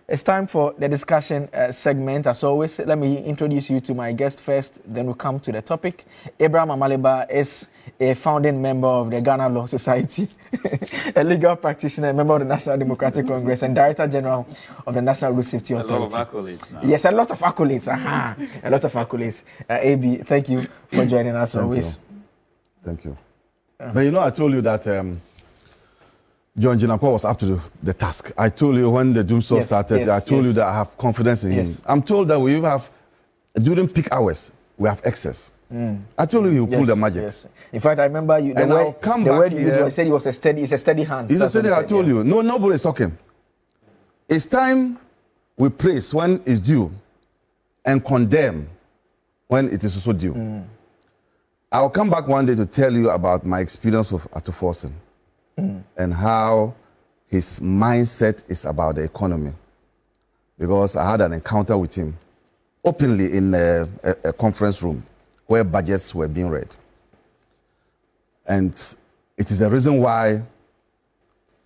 It's time for the discussion segment. As always, let me introduce you to my guest first, then we'll come to the topic. Abraham Amaliba is a founding member of the Ghana Law Society, a legal practitioner, a member of the National Democratic Congress, and Director General of the National Road Safety Authority. A lot of accolades now. Yes, a lot of accolades. A lot of accolades. AB, thank you for joining us always. Thank you. But you know, I told you that John Jinakwa was up to the task. I told you when the doomsday started, I told you that I have confidence in him. I'm told that we have, during peak hours, we have excess. I told you he will pull the magic. Yes. In fact, I remember you. The word you used, said he was a steady. It's a steady hand. He's a steady hand. I told you. No, nobody is talking. It's time we praise when it's due, and condemn when it is also due. I'll come back one day to tell you about my experience with Atuforsen and how his mindset is about the economy. Because I had an encounter with him openly in a conference room where budgets were being read. And it is the reason why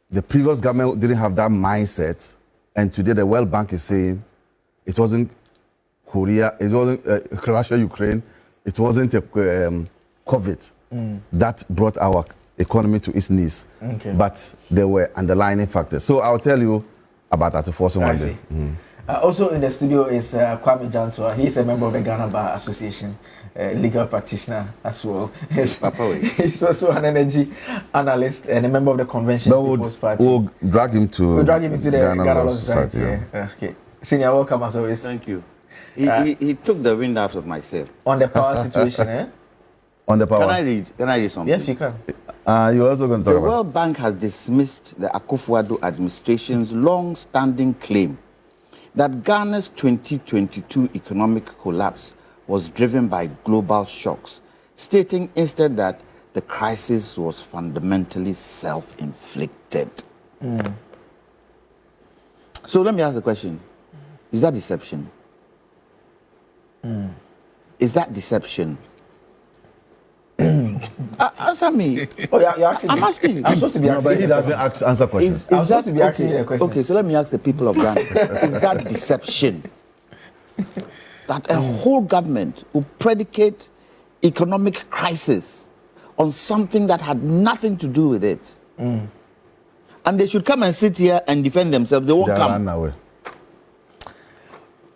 the previous government didn't have that mindset, and today the World Bank is saying it wasn't Korea, it wasn't Russia, Ukraine, it wasn't COVID that brought our economy to its knees. But there were underlying factors. So I'll tell you about Atuforsen one day. Also in the studio is Kwame Jantua. He is a member of the Ghana Bar Association, legal practitioner as well. He's also an energy analyst and a member of the Convention People's Party. We'll drag him to the Ghana Law Society. Okay. Senior, welcome as always. Thank you. He took the wind out of my sail. On the power situation, On the power. Can I read something? Yes, you can. You're also going to talk The about World Bank has dismissed the Akufo-Addo administration's long-standing claim that Ghana's 2022 economic collapse was driven by global shocks, stating instead that the crisis was fundamentally self-inflicted. So let me ask the question, is that deception? Is that deception? Answer me. Oh, you're asking me. I'm asking you. I'm supposed to be asking but he doesn't answer questions. I'm supposed to be asking you a question. Okay, so let me ask the people of Ghana. Is that deception? That a whole government will predicate economic crisis on something that had nothing to do with it. And they should come and sit here and defend themselves. They won't come.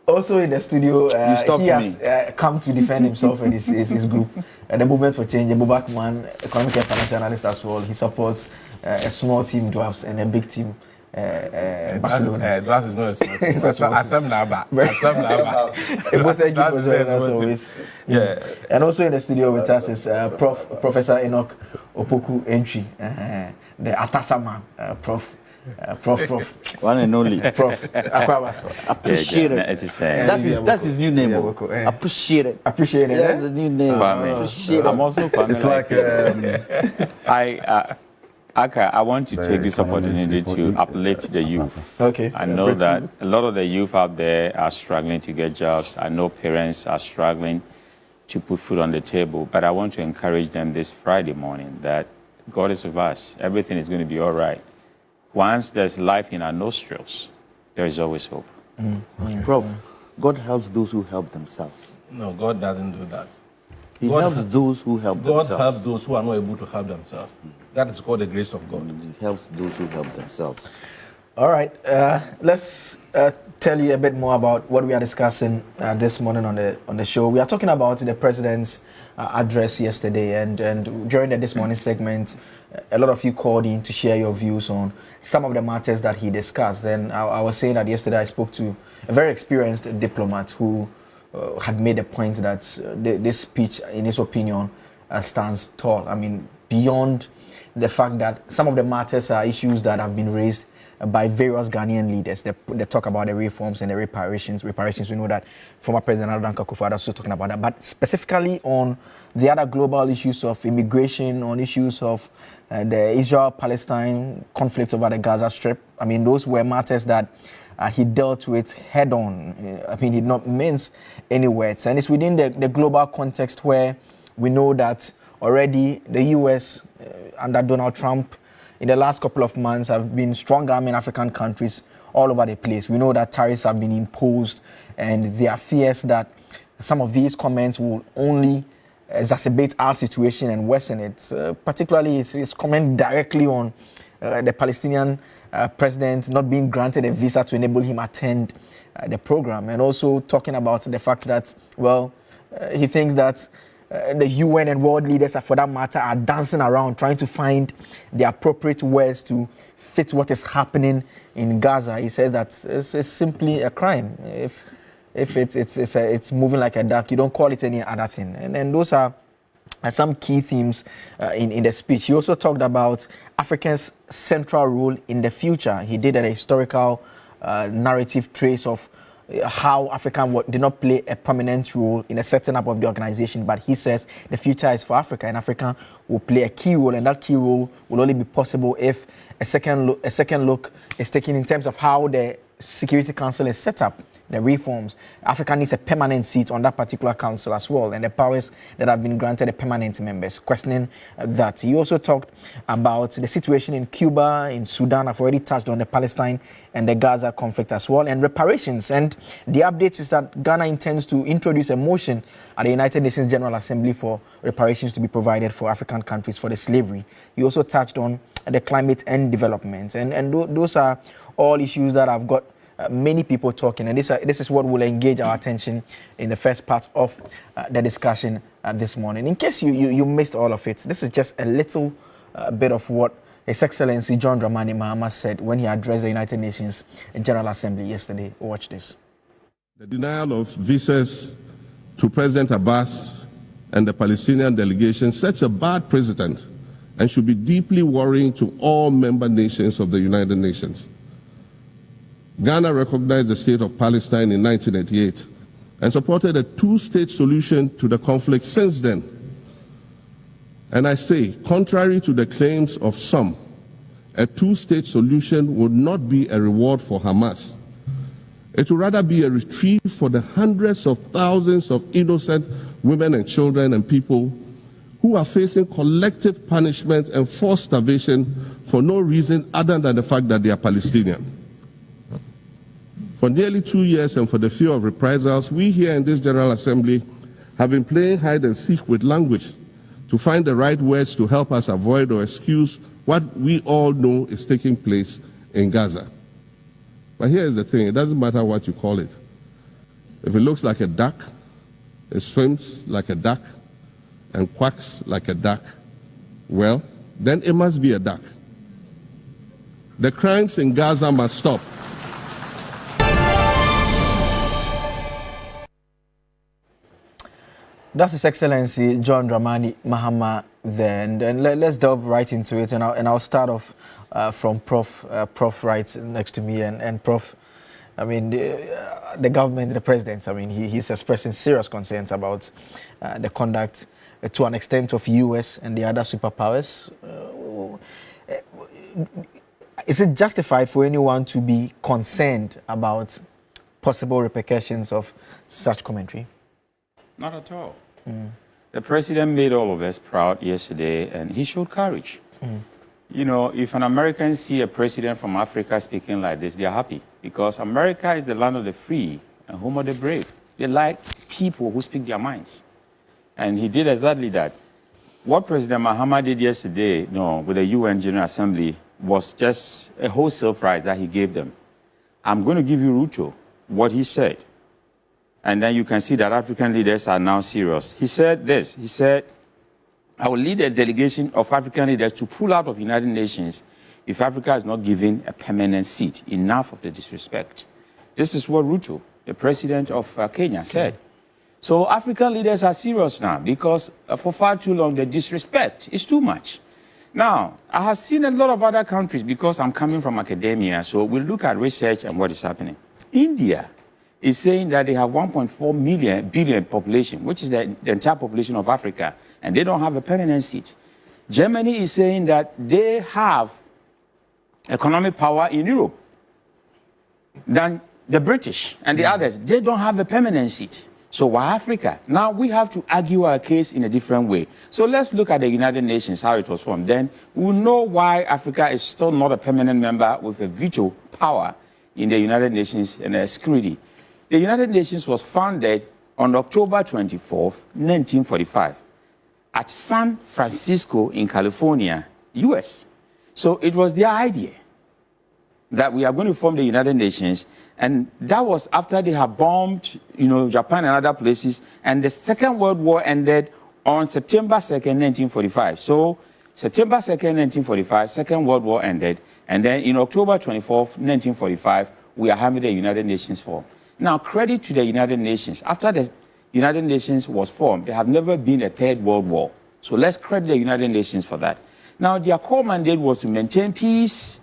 Also in the studio, he has come to defend himself and his group, the Movement for Change, a Bobak man, economic and financial analyst as well. He supports a small team drafts and a big team, Barcelona. That is not a small team. Both thank you for joining us always. Yeah. And also in the studio with us is Professor Enoch Opoku Entry, the Atasa man, Prof. One and only. Prof. Appreciate it. That's his new name. Appreciate it. Appreciate it. That's his new name. Appreciate it. I'm also funny. It's like I want to take this opportunity to uplift the youth. Okay. I know that a lot of the youth out there are struggling to get jobs. I know parents are struggling to put food on the table. But I want to encourage them this Friday morning that God is with us. Everything is going to be all right. Once there's life in our nostrils, there is always hope. Prof, God helps those who help themselves. No, God doesn't do that. He helps those who help themselves. God helps those who are not able to help themselves. That is called the grace of God. He helps those who help themselves. All right. Let's tell you a bit more about what we are discussing this morning on the show. We are talking about the president's address yesterday, and during the This Morning segment, a lot of you called in to share your views on some of the matters that he discussed. And I was saying that yesterday I spoke to a very experienced diplomat who had made a point that this speech, in his opinion, stands tall. I mean, beyond the fact that some of the matters are issues that have been raised by various Ghanaian leaders. They talk about the reforms and the reparations. Reparations, we know that former President Akufo-Addo is also talking about that. But specifically on the other global issues of immigration, on issues of the Israel-Palestine conflict over the Gaza Strip, I mean, those were matters that he dealt with head on. I mean, he did not mince any words. And it's within the global context where we know that already the US under Donald Trump in the last couple of months have been strong arming African countries all over the place. We know that tariffs have been imposed, and there are fears that some of these comments will only exacerbate our situation and worsen it. Particularly, his comment directly on the Palestinian president not being granted a visa to enable him attend the program, and also talking about the fact that, well, he thinks that the UN and world leaders, for that matter, are dancing around trying to find the appropriate words to fit what is happening in Gaza. He says that it's simply a crime. If it's moving like a duck, you don't call it any other thing. And those are some key themes in the speech. He also talked about Africa's central role in the future. He did a historical narrative trace of how Africa did not play a permanent role in the setting up of the organization, but he says the future is for Africa, and Africa will play a key role, and that key role will only be possible if a second look is taken in terms of how the Security Council is set up, the reforms. Africa needs a permanent seat on that particular council as well, and the powers that have been granted the permanent members, questioning that. He also talked about the situation in Cuba, in Sudan. I've already touched on the Palestine and the Gaza conflict as well, and reparations. And the update is that Ghana intends to introduce a motion at the United Nations General Assembly for reparations to be provided for African countries for the slavery. He also touched on the climate and development, and those are all issues that have got many people talking, and this is what will engage our attention in the first part of the discussion this morning. In case you missed all of it, this is just a little bit of what His Excellency John Dramani Mahama said when he addressed the United Nations General Assembly yesterday. Watch this. The denial of visas to President Abbas and the Palestinian delegation sets a bad precedent and should be deeply worrying to all member nations of the United Nations. Ghana recognized the state of Palestine in 1988 and supported a two-state solution to the conflict since then. And I say, contrary to the claims of some, a two-state solution would not be a reward for Hamas. It would rather be a reprieve for the hundreds of thousands of innocent women and children and people who are facing collective punishment and forced starvation for no reason other than the fact that they are Palestinian. For nearly 2 years and for the fear of reprisals, we here in this General Assembly have been playing hide and seek with language to find the right words to help us avoid or excuse what we all know is taking place in Gaza. But here's the thing, it doesn't matter what you call it. If it looks like a duck, it swims like a duck, and quacks like a duck, well, then it must be a duck. The crimes in Gaza must stop. That's His Excellency John Dramani Mahama there, and let's delve right into it, and I'll start off from Prof right next to me, and Prof, I mean, the government, the president, I mean, he's expressing serious concerns about the conduct to an extent of US and the other superpowers. Is it justified for anyone to be concerned about possible repercussions of such commentary? Not at all. The president made all of us proud yesterday, and he showed courage. You know, if an American see a president from Africa speaking like this, they are happy, because America is the land of the free and home of the brave. They like people who speak their minds. And he did exactly that. What President Mahama did yesterday, with the UN General Assembly, was just a wholesale prize that he gave them. I'm going to give you Ruto, what he said. And then you can see that African leaders are now serious. He said this, he said, I will lead a delegation of African leaders to pull out of the United Nations if Africa is not given a permanent seat. Enough of the disrespect. This is what Ruto, the president of Kenya, said. So African leaders are serious now, because for far too long the disrespect is too much. Now, I have seen a lot of other countries, because I'm coming from academia, so we'll look at research and what is happening. India is saying that they have 1.4 billion population, which is the entire population of Africa, and they don't have a permanent seat. Germany is saying that they have economic power in Europe than the British and the others. They don't have a permanent seat. So why Africa? Now we have to argue our case in a different way. So let's look at the United Nations, how it was formed. Then we'll know why Africa is still not a permanent member with a veto power in the United Nations and security. The United Nations was founded on October 24th, 1945, at San Francisco in California, US. So it was their idea that we are going to form the United Nations, and that was after they had bombed, Japan and other places, and the Second World War ended on September 2nd, 1945. So September 2nd, 1945, Second World War ended, and then in October 24th, 1945, we are having the United Nations formed. Now, credit to the United Nations. After the United Nations was formed, there have never been a Third World War. So let's credit the United Nations for that. Now, their core mandate was to maintain peace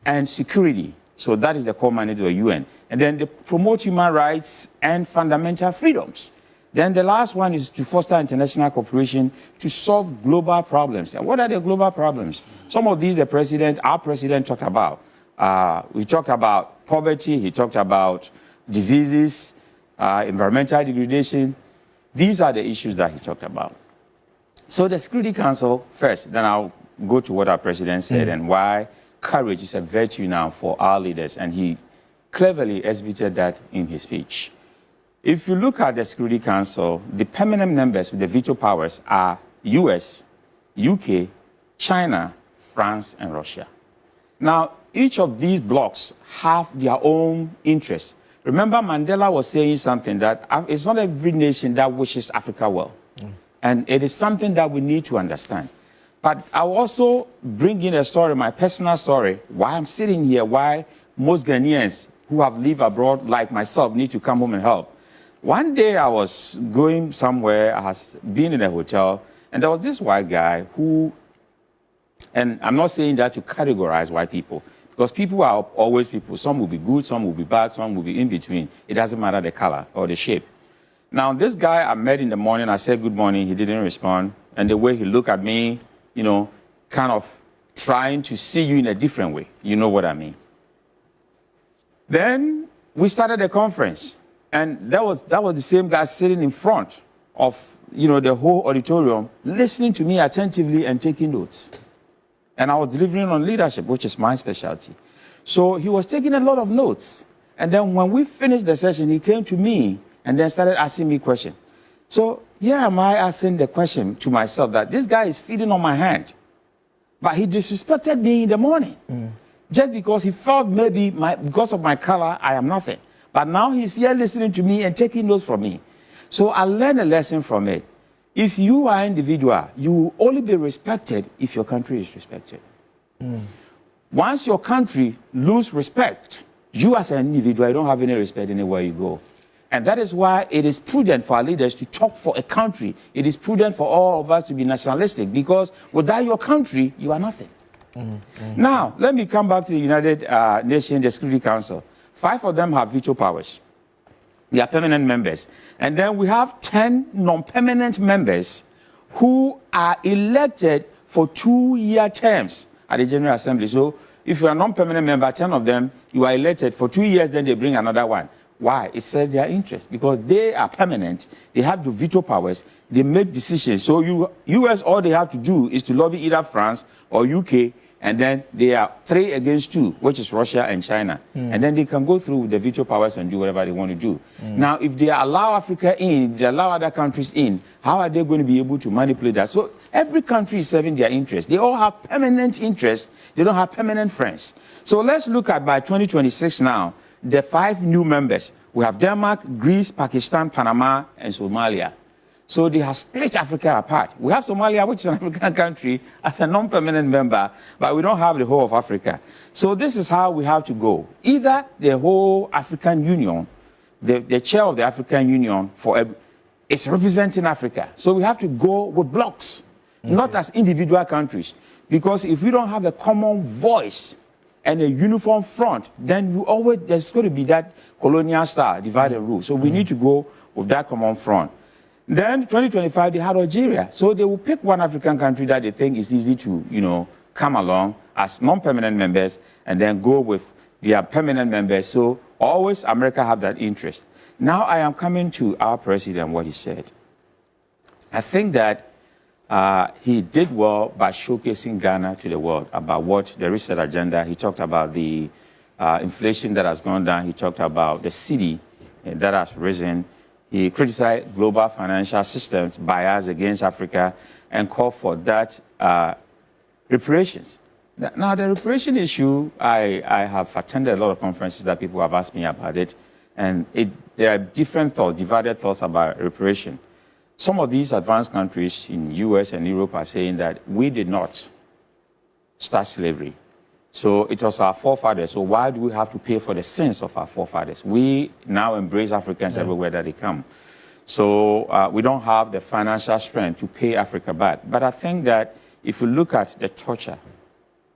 and security. So that is the core mandate of the UN. And then they promote human rights and fundamental freedoms. Then the last one is to foster international cooperation to solve global problems. And what are the global problems? Some of these our president talked about. We talked about poverty, he talked about diseases, environmental degradation. These are the issues that he talked about. So the Security Council first, then I'll go to what our president said and why courage is a virtue now for our leaders. And he cleverly exhibited that in his speech. If you look at the Security Council, the permanent members with the veto powers are US, UK, China, France, and Russia. Now, each of these blocs have their own interests. Remember, Mandela was saying something that it's not every nation that wishes Africa well. And it is something that we need to understand. But I'll also bring in a story, my personal story, why I'm sitting here, why most Ghanaians who have lived abroad, like myself, need to come home and help. One day I was going somewhere, I was being in a hotel, and there was this white guy who, and I'm not saying that to categorize white people, because people are always people. Some will be good, some will be bad, some will be in between. It doesn't matter the color or the shape. Now, this guy I met in the morning, I said good morning, he didn't respond. And the way he looked at me, kind of trying to see you in a different way. You know what I mean? Then we started the conference. And that was the same guy sitting in front of, the whole auditorium, listening to me attentively and taking notes. And I was delivering on leadership, which is my specialty. So he was taking a lot of notes. And then when we finished the session, he came to me and then started asking me questions. So here am I asking the question to myself that this guy is feeding on my hand. But he disrespected me in the morning. Just because he felt maybe because of my color, I am nothing. But now he's here listening to me and taking notes from me. So I learned a lesson from it. If you are an individual, you will only be respected if your country is respected. Once your country loses respect, you as an individual, you don't have any respect anywhere you go. And that is why it is prudent for our leaders to talk for a country. It is prudent for all of us to be nationalistic, because without your country, you are nothing. Now, let me come back to the United Nations, the Security Council. 5 of them have veto powers. They are permanent members. And then we have 10 non-permanent members who are elected for 2-year terms at the General Assembly. So if you are a non-permanent member, 10 of them, you are elected for 2 years, then they bring another one. Why? It serves their interest, because they are permanent, they have the veto powers, they make decisions. So US, all they have to do is to lobby either France or UK, and then they are 3 against 2, which is Russia and China. And then they can go through the veto powers and do whatever they want to do. Now, if they allow Africa in, if they allow other countries in, how are they going to be able to manipulate that? So every country is serving their interest. They all have permanent interests. They don't have permanent friends. So let's look at by 2026 now, the 5 new members. We have Denmark, Greece, Pakistan, Panama, and Somalia. So they have split Africa apart. We have Somalia, which is an African country, as a non-permanent member, but we don't have the whole of Africa. So this is how we have to go. Either the whole African Union, the chair of the African Union is representing Africa. So we have to go with blocks, not as individual countries. Because if we don't have a common voice and a uniform front, then there's going to be that colonial style, divide and rule. So we need to go with that common front. Then 2025, they had Algeria. So they will pick one African country that they think is easy to, come along as non-permanent members, and then go with their permanent members. So always America have that interest. Now I am coming to our president, what he said. I think that he did well by showcasing Ghana to the world about what the reset agenda. He talked about the inflation that has gone down. He talked about the city that has risen. He criticized global financial systems bias against Africa and called for that reparations. Now, the reparation issue, I have attended a lot of conferences that people have asked me about it, and there are different thoughts, divided thoughts about reparation. Some of these advanced countries in US and Europe are saying that we did not start slavery. So it was our forefathers. So why do we have to pay for the sins of our forefathers? We now embrace Africans everywhere that they come. So we don't have the financial strength to pay Africa back. But I think that if you look at the torture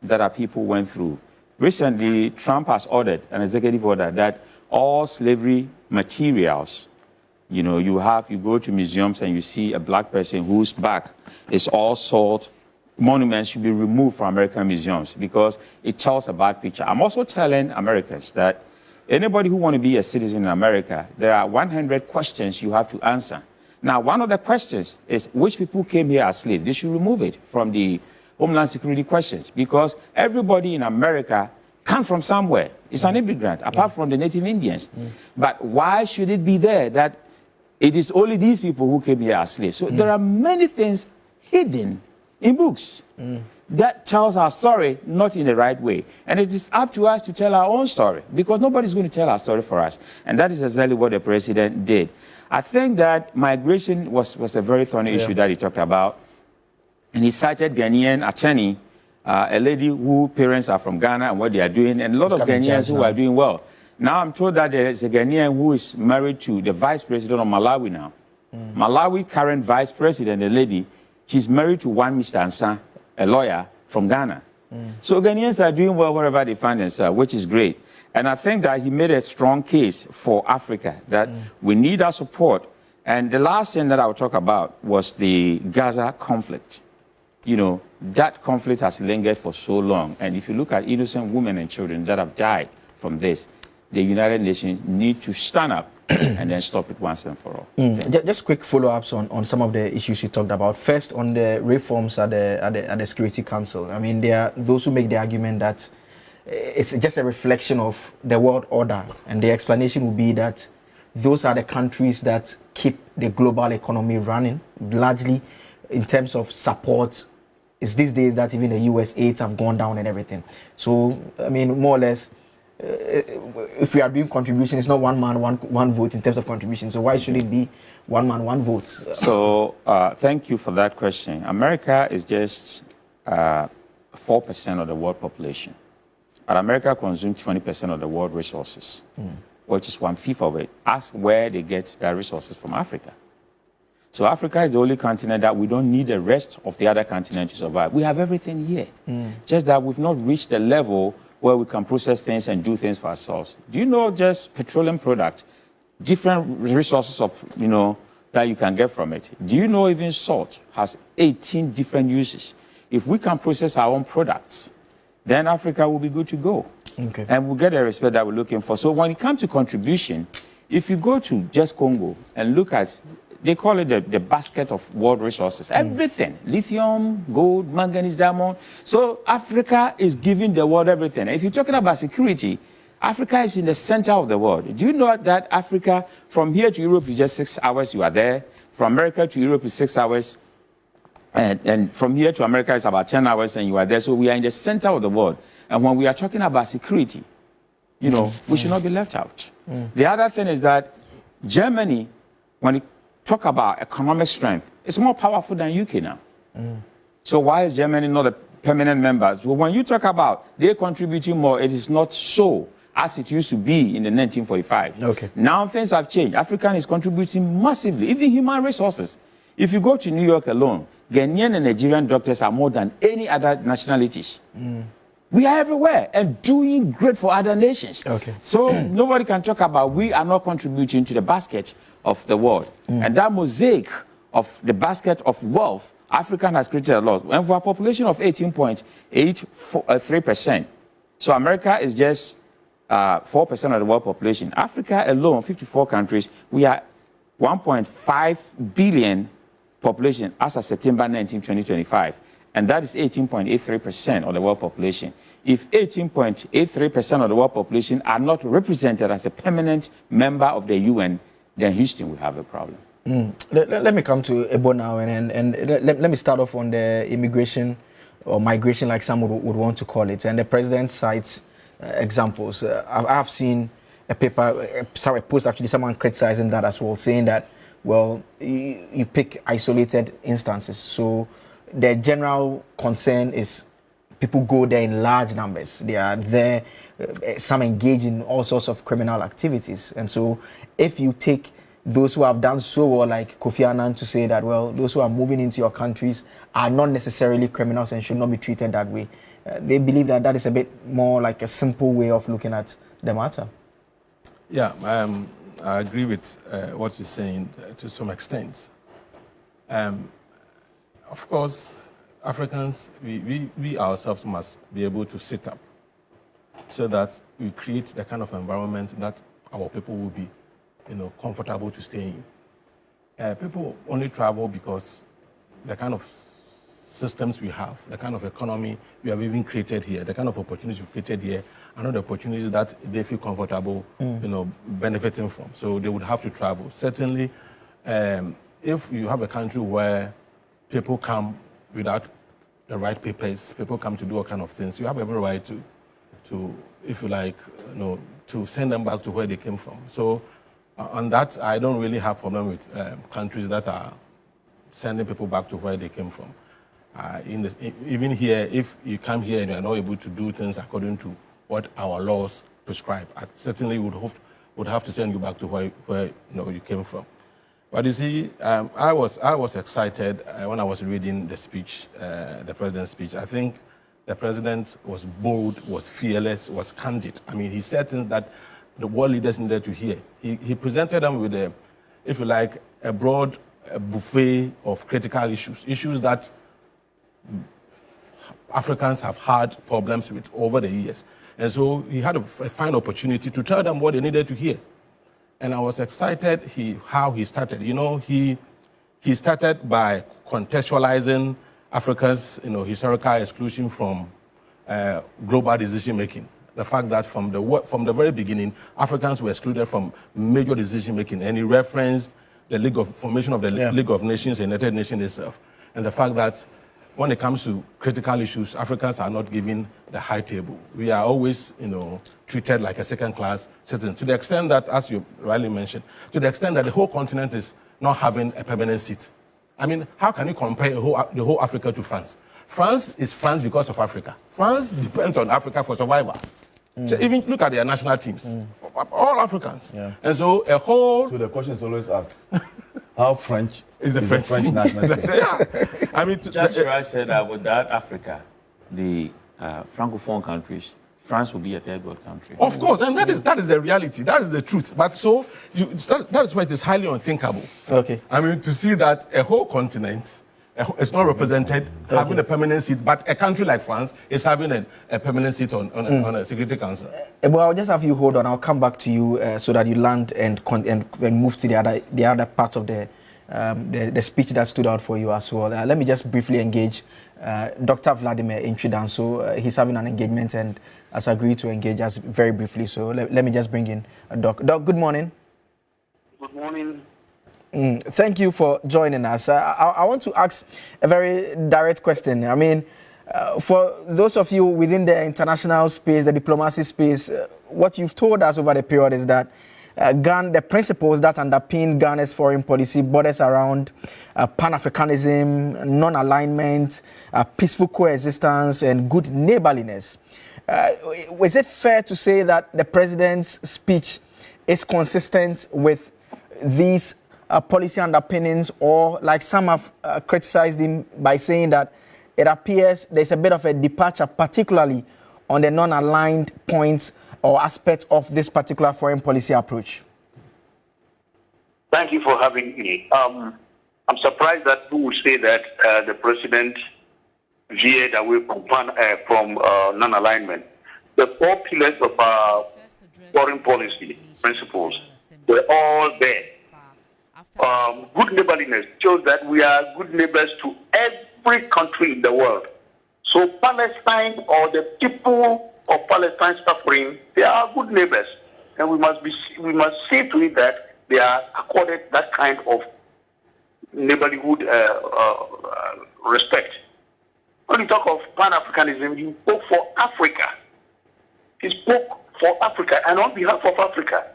that our people went through, recently Trump has ordered an executive order that all slavery materials, you know, you go to museums and you see a black person whose back is all salt, monuments should be removed from American museums because it tells a bad picture. I'm also telling Americans that anybody who wants to be a citizen in America, there are 100 questions you have to answer. Now, one of the questions is which people came here as slaves. They should remove it from the Homeland Security questions because everybody in America comes from somewhere. It's an immigrant, apart from the native Indians. But why should it be there that it is only these people who came here as slaves? So there are many things hidden in books that tells our story not in the right way. And it is up to us to tell our own story because nobody's going to tell our story for us. And that is exactly what the president did. I think that migration was a very thorny issue that he talked about. And he cited Ghanaian attorney, a lady whose parents are from Ghana and what they are doing, and a lot of Ghanaians who are doing well. Now I'm told that there is a Ghanaian who is married to the vice president of Malawi now. Malawi current vice president, a lady, she's married to one Mr. Ansa, a lawyer from Ghana. So Ghanaians are doing well wherever they find themselves, which is great. And I think that he made a strong case for Africa, that we need our support. And the last thing that I will talk about was the Gaza conflict. You know, that conflict has lingered for so long. And if you look at innocent women and children that have died from this, the United Nations need to stand up and then stop it once and for all. Just quick follow-ups on some of the issues you talked about. First, on the reforms at the Security Council. I mean, there are those who make the argument that it's just a reflection of the world order. And the explanation would be that those are the countries that keep the global economy running, largely in terms of support. It's these days that even the US aids have gone down and everything. So, I mean, more or less, if we are doing contribution, it's not one man, one vote in terms of contribution. So why should it be one man, one vote? So thank you for that question. America is just 4% of the world population. But America consumes 20% of the world resources, which is 1/5 of it. Ask where they get their resources from Africa. So Africa is the only continent that we don't need the rest of the other continent to survive. We have everything here. Just that we've not reached the level where we can process things and do things for ourselves. Do you know just petroleum product, different resources of, you know, that you can get from it? Do you know even salt has 18 different uses? If we can process our own products, then Africa will be good to go. Okay. And we'll get the respect that we're looking for. So when it comes to contribution, if you go to just Congo and look at, they call it the basket of world resources. Everything, lithium, gold, manganese, diamond. So Africa is giving the world everything. If you're talking about security, Africa is in the center of the world. Do you know that Africa, from here to Europe is just 6 hours, you are there. From America to Europe is 6 hours. And from here to America is about 10 hours and you are there. So we are in the center of the world. And when we are talking about security, you know, we should not be left out. The other thing is that Germany, when it talk about economic strength, it's more powerful than UK now. So why is Germany not a permanent member? Well, when you talk about they contributing more, it is not so as it used to be in the 1945. Okay. Now things have changed. Africa is contributing massively, even human resources. If you go to New York alone, Ghanaian and Nigerian doctors are more than any other nationalities. We are everywhere and doing great for other nations. Okay. So nobody can talk about we are not contributing to the basket of the world. And that mosaic of the basket of wealth, Africa has created a lot. And for a population of 18.83%, so America is just 4% of the world population. Africa alone, 54 countries, we are 1.5 billion population as of September 19, 2025. And that is 18.83% of the world population. If 18.83% of the world population are not represented as a permanent member of the UN, then Houston will have a problem. Let me come to Ebo now, and let me start off on the immigration or migration, like some would want to call it. And the president cites examples. I've seen a post actually, someone criticizing that as well, saying that, well, you pick isolated instances. So the general concern is people go there in large numbers. They are there, some engage in all sorts of criminal activities. And so if you take those who have done so well, like Kofi Annan, to say that, well, those who are moving into your countries are not necessarily criminals and should not be treated that way. They believe that that is a bit more like a simple way of looking at the matter. Yeah, I agree with what you're saying to some extent. Of course, Africans, we ourselves must be able to sit up so that we create the kind of environment that our people will be, comfortable to stay in. People only travel because the kind of systems we have, the kind of economy we have even created here, the kind of opportunities we've created here, are not the opportunities that they feel comfortable, benefiting from. So they would have to travel. Certainly, if you have a country where people come without the right papers, people come to do all kind of things, you have every right to if you like, to send them back to where they came from. So on that, I don't really have problem with countries that are sending people back to where they came from. Even here, if you come here and you are not able to do things according to what our laws prescribe, I certainly would have to send you back to where you came from. But you see, I was excited when I was reading the speech, the president's speech. I think the president was bold, was fearless, was candid. I mean, he said things that the world leaders needed to hear. He presented them with if you like, a broad buffet of critical issues that Africans have had problems with over the years. And so he had a fine opportunity to tell them what they needed to hear. And I was excited how he started. He started by contextualizing Africa's historical exclusion from global decision making. The fact that from the very beginning, Africans were excluded from major decision making. And he referenced the formation of the League of Nations, the United Nations itself, and the fact that when it comes to critical issues, Africans are not given the high table. We are always, treated like a second-class citizen. To the extent that, as you rightly mentioned, to the extent that the whole continent is not having a permanent seat. I mean, how can you compare the whole Africa to France? France is France because of Africa. France depends on Africa for survival. So even look at their national teams, all Africans. Yeah. And so So the question is always asked, how French is the French national team? Yeah. I mean, Judge said that without Africa, the Francophone countries, France will be a third world country. Of course, and that is the reality. That is the truth. But so that is why it is highly unthinkable. Okay. I mean, to see that a whole continent is not represented, having a permanent seat, but a country like France is having a permanent seat on a Security Council. Well, I'll just have you hold on. I'll come back to you so that you land and move to the other part of the speech that stood out for you as well. Let me just briefly engage Dr. Vladimir Intridance. He's having an engagement and has agreed to engage us very briefly. So let me just bring in Doc. Doc, good morning. Good morning. Thank you for joining us. I want to ask a very direct question. I mean, for those of you within the international space, the diplomacy space, what you've told us over the period is that the principles that underpin Ghana's foreign policy borders around Pan-Africanism, non-alignment, peaceful coexistence, and good neighborliness. Was it fair to say that the president's speech is consistent with these policy underpinnings, or like some have criticized him by saying that it appears there's a bit of a departure, particularly on the non-aligned points or aspects of this particular foreign policy approach? Thank you for having me. I'm surprised that you would say that the president veered away from non-alignment. The 4 pillars of our foreign policy principles were all there. Good neighborliness shows that we are good neighbors to every country in the world. So Palestine or the people of Palestine suffering, they are good neighbors. And we must see to it that they are accorded that kind of neighborhood respect. When you talk of Pan-Africanism, you spoke for Africa. He spoke for Africa and on behalf of Africa.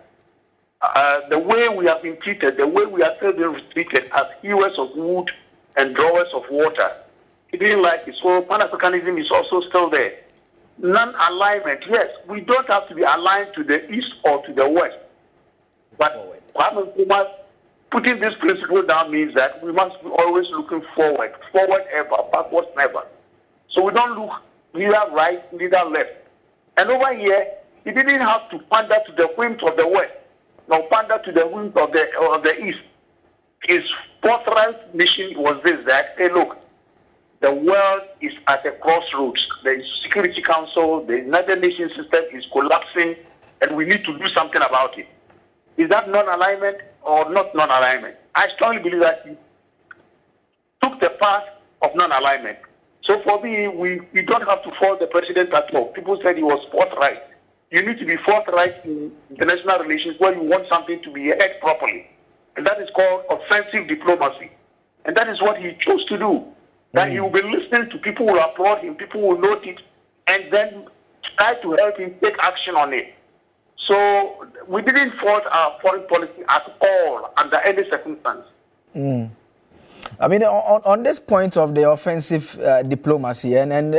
The way we have been treated, the way we are still being treated as hewers of wood and drawers of water, he didn't like it. So Pan-Africanism is also still there. Non-alignment, yes, we don't have to be aligned to the east or to the west. But Kwame Nkrumah putting this principle down means that we must be always looking forward ever, backwards never. So we don't look neither right, neither left. And over here, he didn't have to pander to the whims of the west, nor pander to the whims of the east. His forthright mission was this, that, hey, look, the world is at a crossroads. The Security Council, the United Nations system is collapsing, and we need to do something about it. Is that non-alignment or not non-alignment? I strongly believe that he took the path of non-alignment. So for me, we don't have to fault the president at all. People said he was forthright. You need to be forthright in international relations where you want something to be heard properly. And that is called offensive diplomacy. And that is what he chose to do. That he will be listening to people who will applaud him, people who will note it, and then try to help him take action on it. So we didn't fault our foreign policy at all under any circumstance. I mean, on this point of the offensive diplomacy, and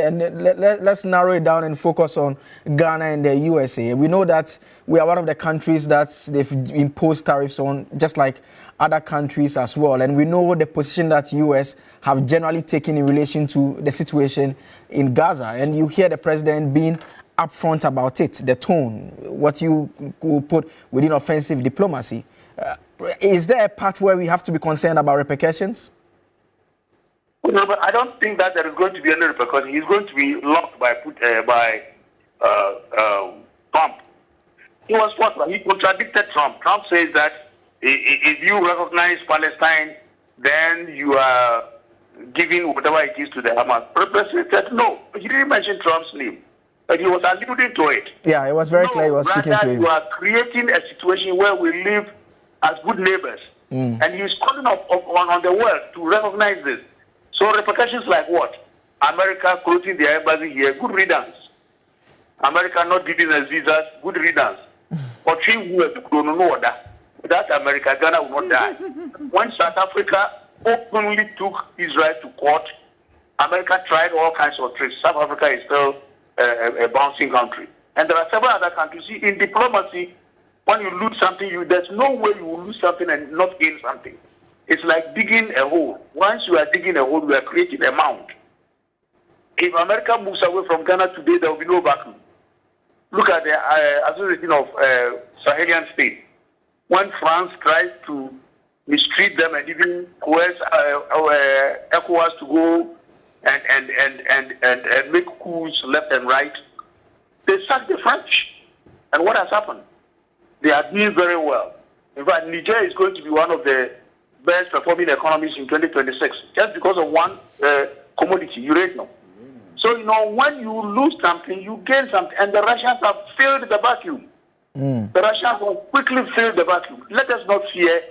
let's narrow it down and focus on Ghana and the USA. We know that we are one of the countries that they've imposed tariffs on, just like other countries as well. And we know the position that US have generally taken in relation to the situation in Gaza. And you hear the president being upfront about it, the tone, what you could put within offensive diplomacy. Is there a part where we have to be concerned about repercussions? No, but I don't think that there is going to be any repercussion. He's going to be locked by Trump. He was what? He contradicted Trump. Trump says that if you recognize Palestine, then you are giving whatever it is to the Hamas. The president said no. He didn't mention Trump's name, but he was alluding to it. Yeah, it was very clear he was speaking to him. You are creating a situation where we live as good neighbors. And he's calling on the world to recognize this. So repercussions like what? America closing their embassy here, good riddance. America not giving us visas, good riddance. But without America, Ghana will not die. When South Africa openly took Israel to court, America tried all kinds of tricks. South Africa is still a bouncing country. And there are several other countries. See, in diplomacy, when you lose something, there's no way you will lose something and not gain something. It's like digging a hole. Once you are digging a hole, you are creating a mound. If America moves away from Ghana today, there will be no vacuum. Look at the Association of Sahelian States. When France tried to mistreat them and even coerce ECOWAS to go and make coups left and right, they sacked the French. And what has happened? They are doing very well. In fact, Niger is going to be one of the best performing economies in 2026, just because of one commodity, uranium. So, when you lose something, you gain something. And the Russians have filled the vacuum. The Russians will quickly fill the vacuum. Let us not fear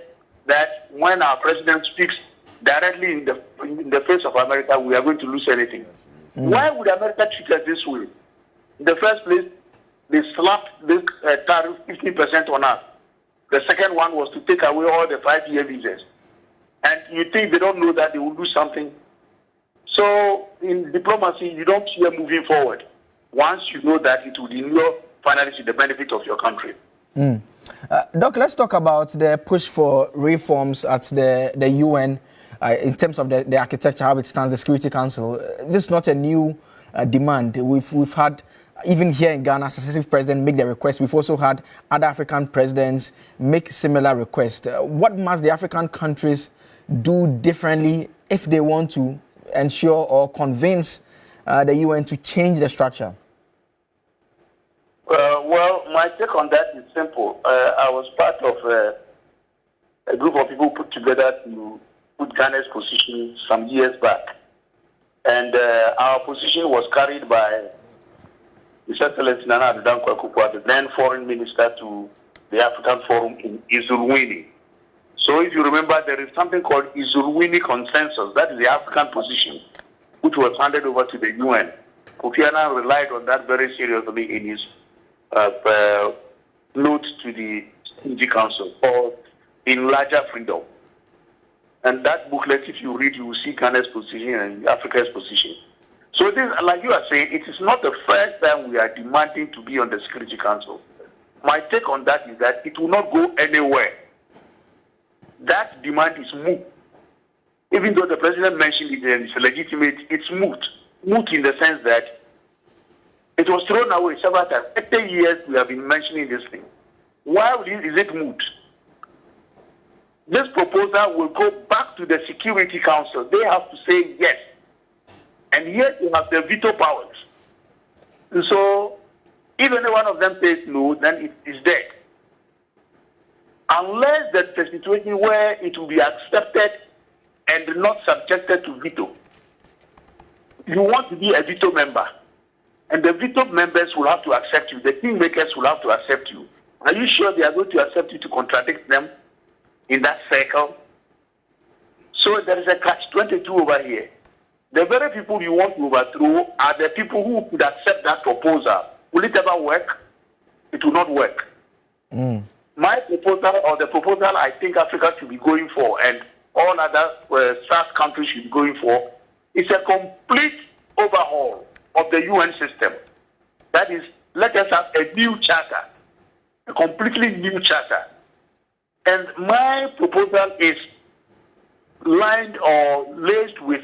that when our president speaks directly in the face of America, we are going to lose anything. Why would America treat us this way? In the first place, they slapped this tariff 15% on us. The second one was to take away all the 5-year visas. And you think they don't know that they will do something? So in diplomacy, you don't fear moving forward once you know that it will inure finally to the benefit of your country. Doc, let's talk about the push for reforms at the UN in terms of the architecture, how it stands, the Security Council. This is not a new demand. We've had, even here in Ghana, successive presidents make the request. We've also had other African presidents make similar requests. What must the African countries do differently if they want to ensure or convince the UN to change the structure? Well, my take on that is simple. I was part of a group of people put together to put Ghana's position some years back. And our position was carried by His Excellency Nana Addo Dankwa Akufo-Addo, the then Foreign Minister to the African Forum in Izulwini. So if you remember, there is something called Izulwini Consensus. That is the African position, which was handed over to the UN. Kofi Annan relied on that very seriously in his note to the Security Council called In Larger Freedom. And that booklet, if you read, you will see Ghana's position and Africa's position. So this, like you are saying, it is not the first time we are demanding to be on the Security Council. My take on that is that it will not go anywhere. That demand is moot. Even though the president mentioned it and it's legitimate, it's moot. Moot in the sense that it was thrown away several times. 30 years we have been mentioning this thing. Why is it moot? This proposal will go back to the Security Council. They have to say yes. And yet you have the veto powers. And so if any one of them says no, then it is dead. Unless there's a situation where it will be accepted and not subjected to veto. You want to be a veto member. And the veto members will have to accept you. The kingmakers will have to accept you. Are you sure they are going to accept you to contradict them in that circle? So there is a catch-22 over here. The very people you want to overthrow are the people who could accept that proposal. Will it ever work? It will not work. My proposal, or the proposal I think Africa should be going for, and all other South countries should be going for, is a complete overhaul of the UN system. That is, let us have a new charter, a completely new charter. And my proposal is lined or laced with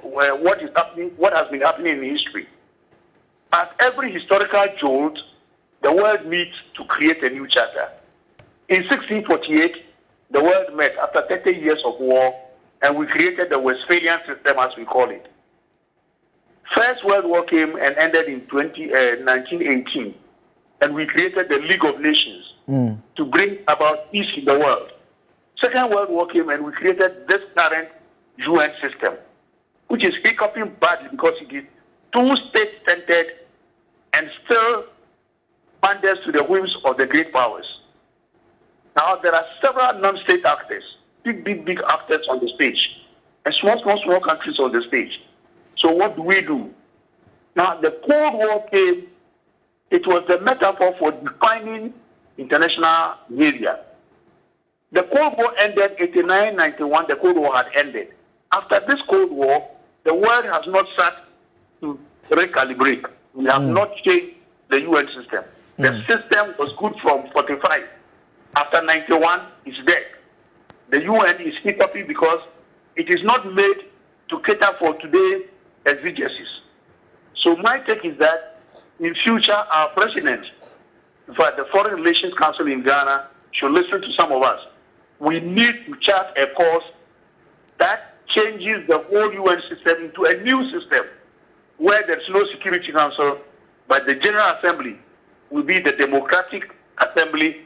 what is happening, what has been happening in history. At every historical jolt, the world meets to create a new charter. In 1648, the world met after 30 years of war, and we created the Westphalian system, as we call it. First World War came and ended in 1918, and we created the League of Nations to bring about peace in the world. Second World War came and we created this current UN system, which is hiccuping badly because it is too state-centered and still panders to the whims of the great powers. Now, there are several non-state actors, big actors on the stage, and small countries on the stage. So what do? Now, the Cold War came, it was the metaphor for defining international media. The Cold War ended 89-91, the Cold War had ended. After this Cold War, the world has not sat to recalibrate. We have not changed the UN system. The system was good from 45. After 91, it's dead. The UN is hiccupy because it is not made to cater for today's exigencies. So my take is that in future, our president, for the Foreign Relations Council in Ghana, should listen to some of us. We need to chart a course that changes the whole UN system into a new system where there's no Security Council, but the General Assembly will be the democratic assembly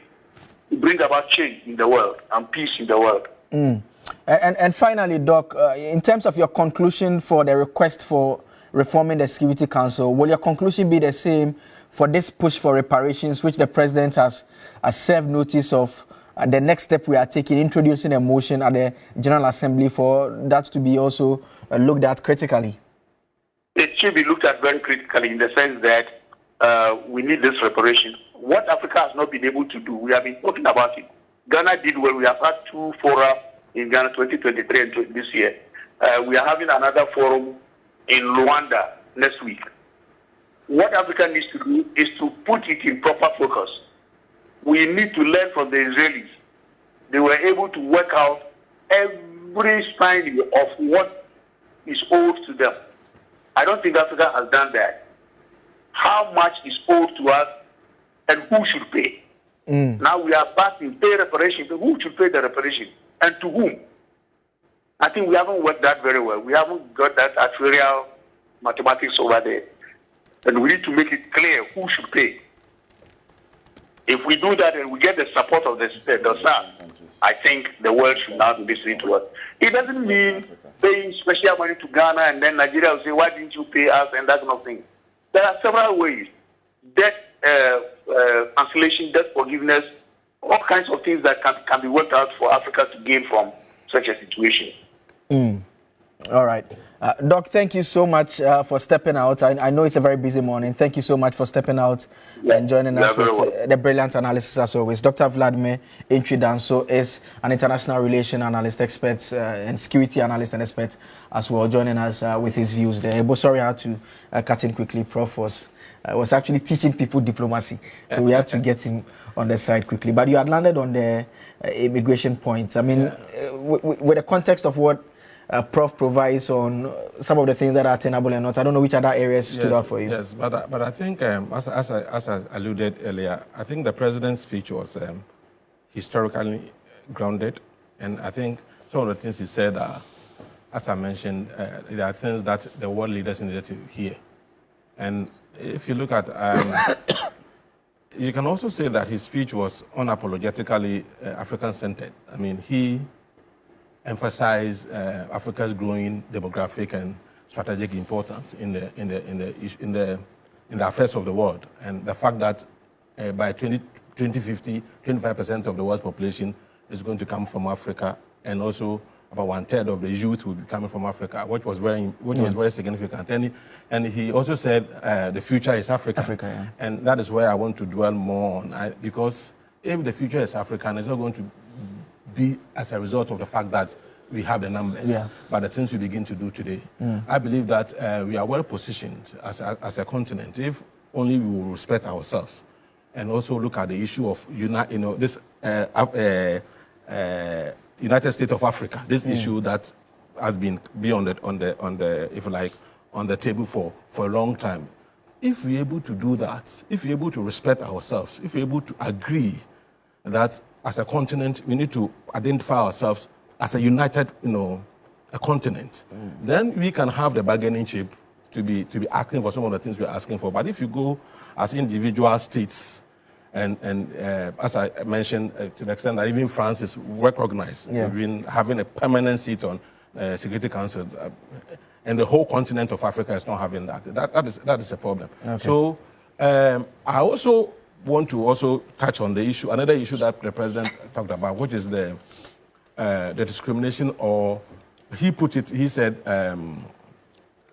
to bring about change in the world and peace in the world. And finally, Doc, in terms of your conclusion for the request for reforming the Security Council, will your conclusion be the same for this push for reparations, which the president has served notice of? The next step we are taking, introducing a motion at the General Assembly for that to be also looked at critically? It should be looked at very critically in the sense that we need this reparation. What Africa has not been able to do, we have been talking about it. Ghana did well. We have had 2 fora in Ghana, 2023 and this year. We are having another forum in Rwanda next week. What Africa needs to do is to put it in proper focus. We need to learn from the Israelis. They were able to work out every spine of what is owed to them. I don't think Africa has done that. How much is owed to us and who should pay? Now we are back in pay reparation. Who should pay the reparation and to whom? I think we haven't worked that very well. We haven't got that actuarial mathematics over there. And we need to make it clear who should pay. If we do that and we get the support of the South, I think the world should now be listening to us. It doesn't mean paying special money to Ghana, and then Nigeria will say, why didn't you pay us, and that kind of thing. There are several ways. Debt cancellation, debt forgiveness, all kinds of things that can be worked out for Africa to gain from such a situation. All right. Doc, thank you so much for stepping out. I know it's a very busy morning. Thank you so much for stepping out and joining us with the brilliant analysis as always. Dr. Vladimir Intwi-Danso is an international relation analyst, expert, and security analyst and expert as well, joining us with his views there. But sorry I had to cut in quickly. Prof was actually teaching people diplomacy, so we had to get him on the side quickly. But you had landed on the immigration point. I mean, with the context of what Prof provides on some of the things that are attainable and not. I don't know which other areas stood out for you. Yes, but I think, as I alluded earlier, I think the president's speech was historically grounded, and I think some of the things he said are, as I mentioned, there are things that the world leaders needed to hear. And if you look at, you can also say that his speech was unapologetically African-centered. I mean, he emphasize Africa's growing demographic and strategic importance in the affairs of the world, and the fact that by 2050, 25% of the world's population is going to come from Africa, and also about 1/3 of the youth will be coming from Africa, which was very significant. And he also said the future is Africa, and that is where I want to dwell more on, because if the future is African, it's not going to be as a result of the fact that we have the numbers, but the things we begin to do today. I believe that we are well positioned as a continent if only we will respect ourselves and also look at the issue of United States of Africa. This issue that has been on the if you like on the table for a long time. If we're able to do that, if we're able to respect ourselves, if we're able to agree that as a continent, we need to identify ourselves as a united, a continent. Then we can have the bargaining chip to be asking for some of the things we're asking for. But if you go as individual states, and as I mentioned, to the extent that even France is recognized, we've been having a permanent seat on Security Council, and the whole continent of Africa is not having that. That is a problem. Okay. So I also want to also touch on the issue, another issue that the president talked about, which is the discrimination, or he said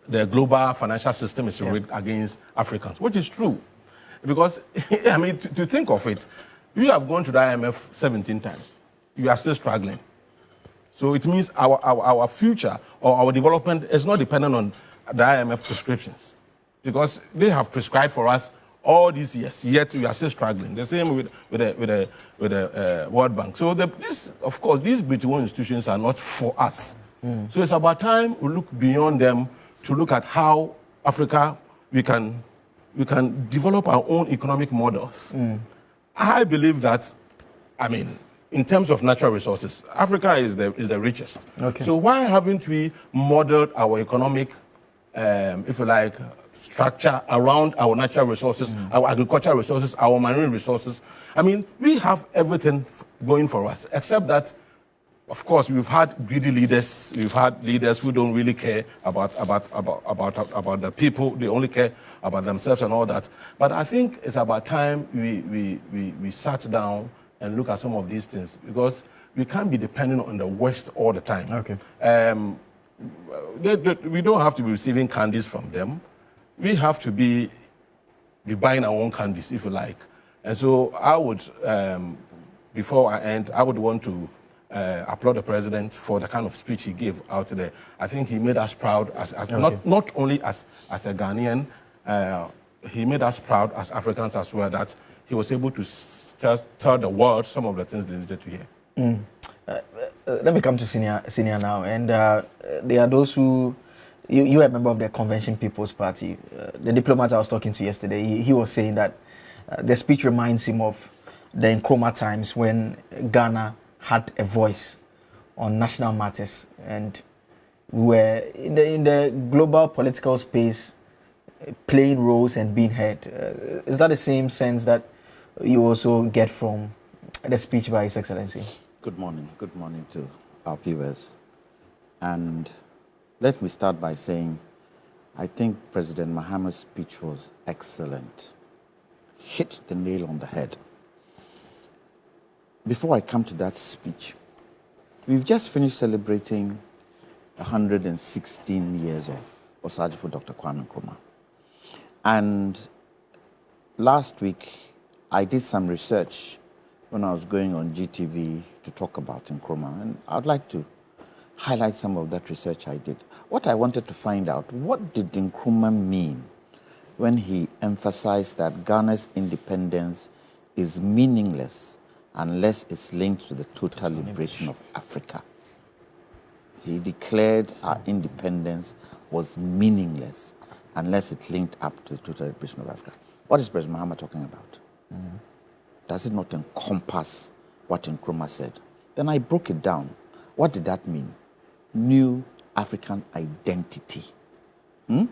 the global financial system is rigged against Africans, which is true. Because, I mean, to think of it, you have gone to the IMF 17 times. You are still struggling. So it means our future or our development is not dependent on the IMF prescriptions, because they have prescribed for us all these years, yet we are still struggling. The same with the World Bank. So of course, these Bretton institutions are not for us. So it's about time we look beyond them to look at how Africa we can develop our own economic models. I believe that, I mean, in terms of natural resources, Africa is the richest. Okay. So why haven't we modeled our economic, if you like, structure around our natural resources, our agricultural resources, our marine resources? I mean, we have everything going for us, except that, of course, we've had greedy leaders. We've had leaders who don't really care about the people. They only care about themselves and all that. But I think it's about time we sat down and look at some of these things, because we can't be dependent on the West all the time. Okay. We don't have to be receiving candies from them. We have to be buying our own candies, if you like. And so I would, before I end, I would want to applaud the president for the kind of speech he gave out there. I think he made us proud, not only as a Ghanaian, he made us proud as Africans as well, that he was able to tell the world some of the things they needed to hear. Let me come to senior now. And there are those who, you are a member of the Convention People's Party. The diplomat I was talking to yesterday, he was saying that the speech reminds him of the Nkrumah times when Ghana had a voice on national matters, and we were in the global political space playing roles and being heard. Is that the same sense that you also get from the speech by His Excellency? Good morning to our viewers. And Let me start by saying I think President Mahama's speech was excellent. Hit the nail on the head. Before I come to that speech, we've just finished celebrating 116 years of Osajifo Dr. Kwame Nkrumah. And last week, I did some research when I was going on GTV to talk about Nkrumah, and I'd like to highlight some of that research I did. What I wanted to find out, what did Nkrumah mean when he emphasized that Ghana's independence is meaningless unless it's linked to the total liberation of Africa? He declared our independence was meaningless unless it linked up to the total liberation of Africa. What is President Mahama talking about? Does it not encompass what Nkrumah said? Then I broke it down. What did that mean? New African identity. And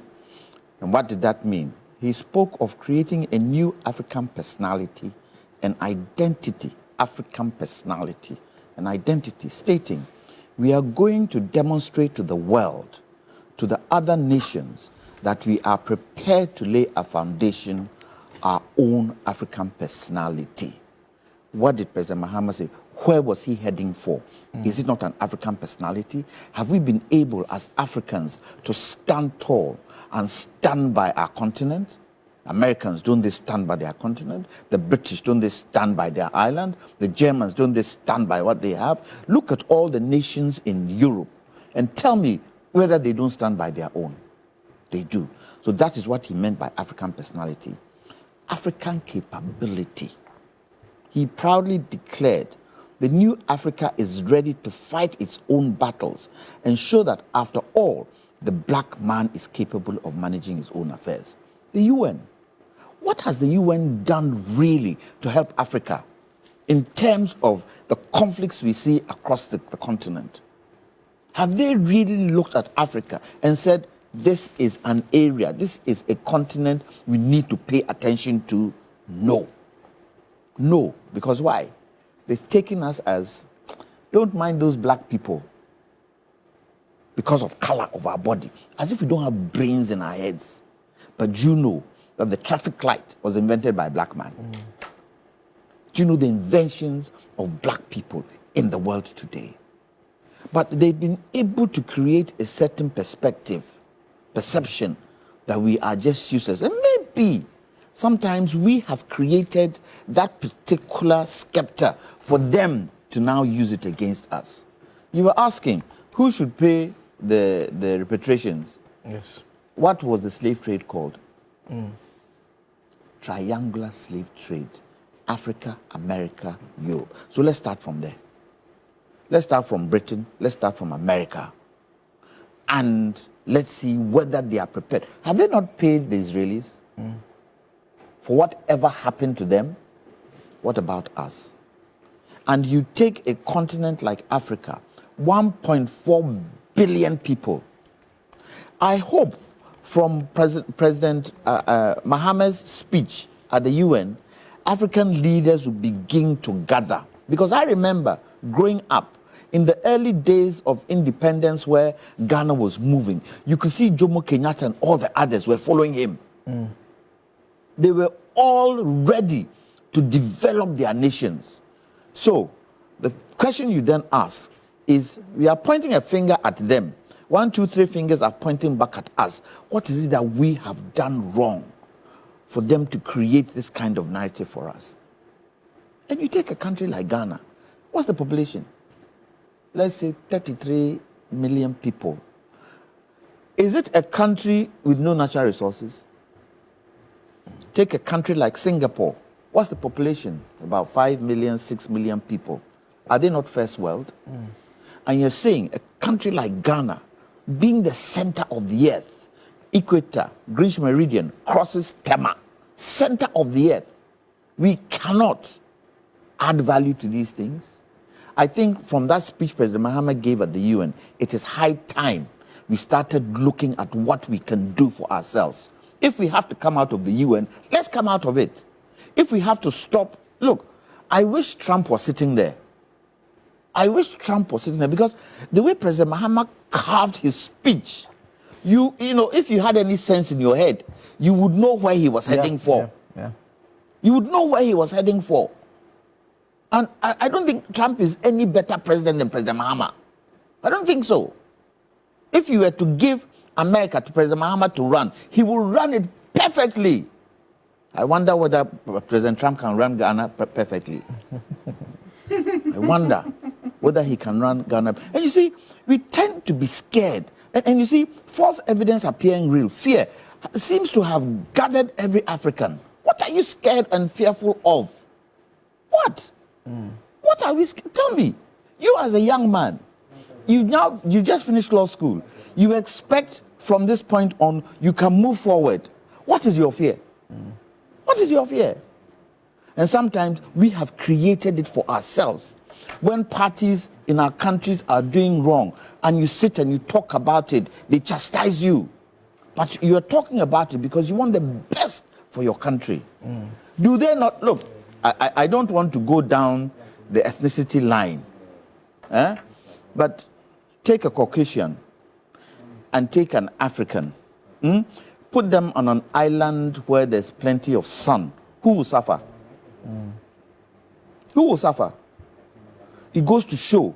what did that mean? He spoke of creating a new African personality, an identity, African personality, an identity, stating, we are going to demonstrate to the world, to the other nations, that we are prepared to lay a foundation, our own African personality. What did President Mahama say? Where was he heading for? Is it not an African personality? Have we been able as Africans to stand tall and stand by our continent? Americans, don't they stand by their continent? The British, don't they stand by their island? The Germans, don't they stand by what they have? Look at all the nations in Europe and tell me whether they don't stand by their own. They do. So that is what he meant by African personality. African capability. He proudly declared the new Africa is ready to fight its own battles and show that after all, the black man is capable of managing his own affairs. The UN. What has the UN done really to help Africa in terms of the conflicts we see across the continent? Have they really looked at Africa and said, this is an area, this is a continent we need to pay attention to? No. No. Because why? They've taken us as, don't mind those black people because of color of our body, as if we don't have brains in our heads. But you know that the traffic light was invented by a black man. Do you know the inventions of black people in the world today? But they've been able to create a certain perception that we are just useless. And maybe sometimes we have created that particular scepter for them to now use it against us. You were asking, who should pay the reparations? Yes. What was the slave trade called? Triangular slave trade. Africa, America, Europe. So let's start from there. Let's start from Britain. Let's start from America. And let's see whether they are prepared. Have they not paid the Israelis for whatever happened to them? What about us? And you take a continent like Africa, 1.4 billion people. I hope from President Mahama's speech at the UN, African leaders will begin to gather. Because I remember growing up in the early days of independence where Ghana was moving, you could see Jomo Kenyatta and all the others were following him. They were all ready to develop their nations. So the question you then ask is, we are pointing a finger at them. 1, 2, 3 fingers are pointing back at us. What is it that we have done wrong for them to create this kind of narrative for us? And you take a country like Ghana. What's the population? Let's say 33 million people. Is it a country with no natural resources? Take a country like Singapore. What's the population? About 5 million, 6 million people. Are they not first world? And you're saying a country like Ghana, being the center of the earth, equator, Greenwich Meridian, crosses Tema, center of the earth, we cannot add value to these things. I think from that speech President Mahama gave at the UN, it is high time we started looking at what we can do for ourselves. If we have to come out of the UN, let's come out of it. If we have to stop, look, I wish Trump was sitting there. I wish Trump was sitting there, because the way President Mahama carved his speech. You know, if you had any sense in your head, you would know where he was heading for. Yeah. You would know where he was heading for. And I don't think Trump is any better president than President Mahama. I don't think so. If you were to give America to President Mahama to run, he will run it perfectly. I wonder whether President Trump can run Ghana perfectly. I wonder whether he can run Ghana. And you see, we tend to be scared. And you see, false evidence appearing real. Fear seems to have gathered every African. What are you scared and fearful of? What? What are we scared? Tell me. You as a young man, you just finished law school. You expect from this point on, you can move forward. What is your fear? What is your fear? And sometimes we have created it for ourselves. When parties in our countries are doing wrong and you sit and you talk about it, they chastise you. But you're talking about it because you want the best for your country. Do they not? Look, I don't want to go down the ethnicity line. But take a Caucasian and take an African. Put them on an island where there's plenty of sun. Who will suffer? Who will suffer? It goes to show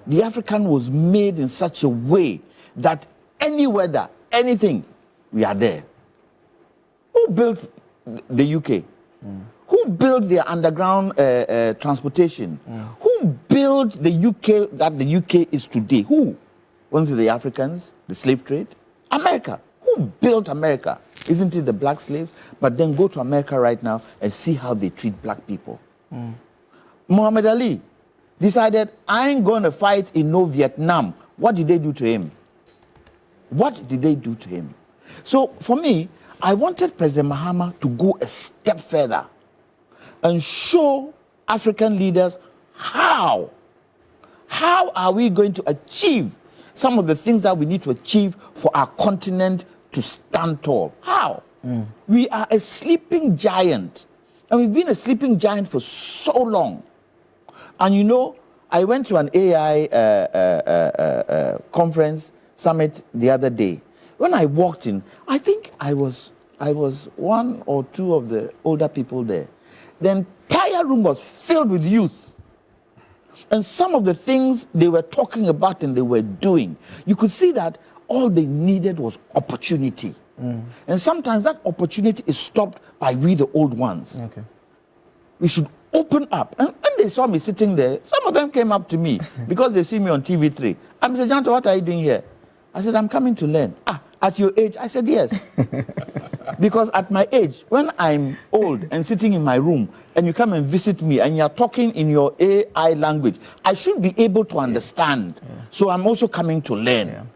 the African was made in such a way that any weather, anything, we are there. Who built the UK? Who built their underground transportation? Who built the UK that the UK is today? Who? Wasn't it the Africans, the slave trade? America. Who built America? Isn't it the black slaves? But then go to America right now and see how they treat black people. Muhammad Ali decided, I ain't going to fight in no Vietnam. What did they do to him? What did they do to him? So for me, I wanted President Mahama to go a step further and show African leaders how are we going to achieve some of the things that we need to achieve for our continent to stand tall. How? We are a sleeping giant, and we've been a sleeping giant for so long. And you know, I went to an AI conference summit the other day. When I walked in, I think I was one or two of the older people there. The entire room was filled with youth. And some of the things they were talking about and they were doing, you could see that all they needed was opportunity. And sometimes that opportunity is stopped by we, the old ones. Okay. We should open up. And when they saw me sitting there, some of them came up to me because they've seen me on TV3. I said, Janto, what are you doing here? I said, I'm coming to learn. At your age? I said, yes. Because at my age, when I'm old and sitting in my room and you come and visit me and you're talking in your AI language, I should be able to understand. So I'm also coming to learn.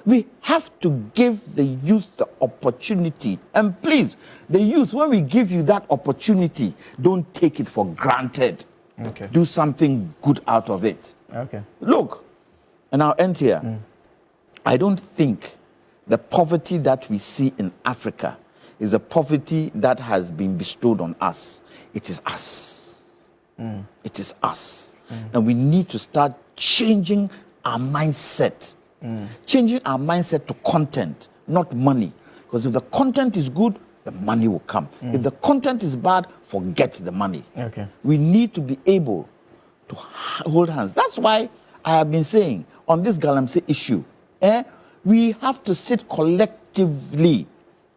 We have to give the youth the opportunity. And please, the youth, when we give you that opportunity, don't take it for granted. Okay. Do something good out of it. Okay. Look, and I'll end here. I don't think the poverty that we see in Africa is a poverty that has been bestowed on us. It is us. It is us. And we need to start changing our mindset. Changing our mindset to content, not money. Because if the content is good, the money will come. If the content is bad, forget the money. Okay. We need to be able to hold hands. That's why I have been saying on this Galamsey issue, we have to sit collectively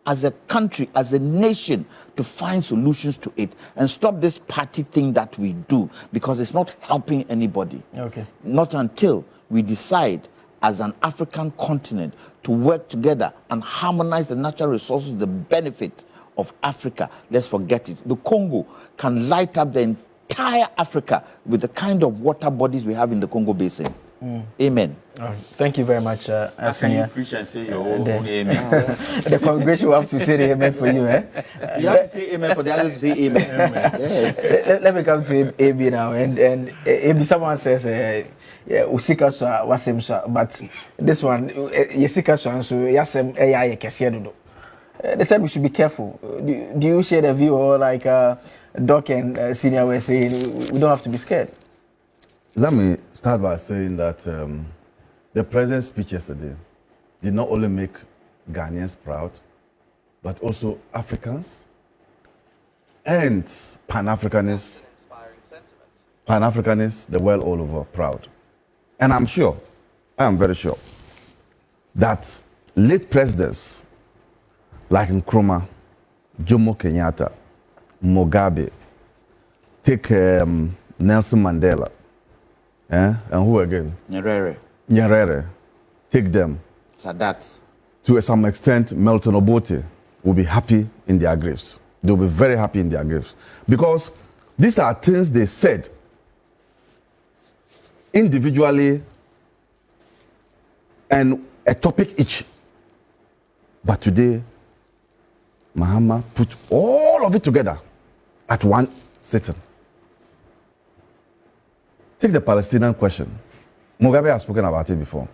as a country, as a nation, to find solutions to it and stop this party thing that we do, because it's not helping anybody. Okay. Not until we decide as an African continent to work together and harmonize the natural resources, the benefit of Africa. Let's forget it. The Congo can light up the entire Africa with the kind of water bodies we have in the Congo Basin. Amen. All right. Thank you very much, Can Senior. you preach and say your own amen? The congregation will have to say the amen for you, You have to say amen for the others to say amen. Yes. Let me come to AB now. And AB, someone says, usika so wasem so, but this one, yesika so, so yasem AI kesiye. They said we should be careful. Do you share the view, or like Doc and Senior were saying, we don't have to be scared? Let me start by saying that The president's speech yesterday did not only make Ghanaians proud, but also Africans and Pan-Africanists, the world all over proud. And I'm sure, I am very sure, that late presidents like Nkrumah, Jomo Kenyatta, Mugabe, take Nelson Mandela, and who again? Nyerere, take them. Sadat. To some extent, Milton Obote will be happy in their graves. They'll be very happy in their graves. Because these are things they said individually and a topic each. But today, Mahama put all of it together at one sitting. Take the Palestinian question. Mugabe has spoken about it before.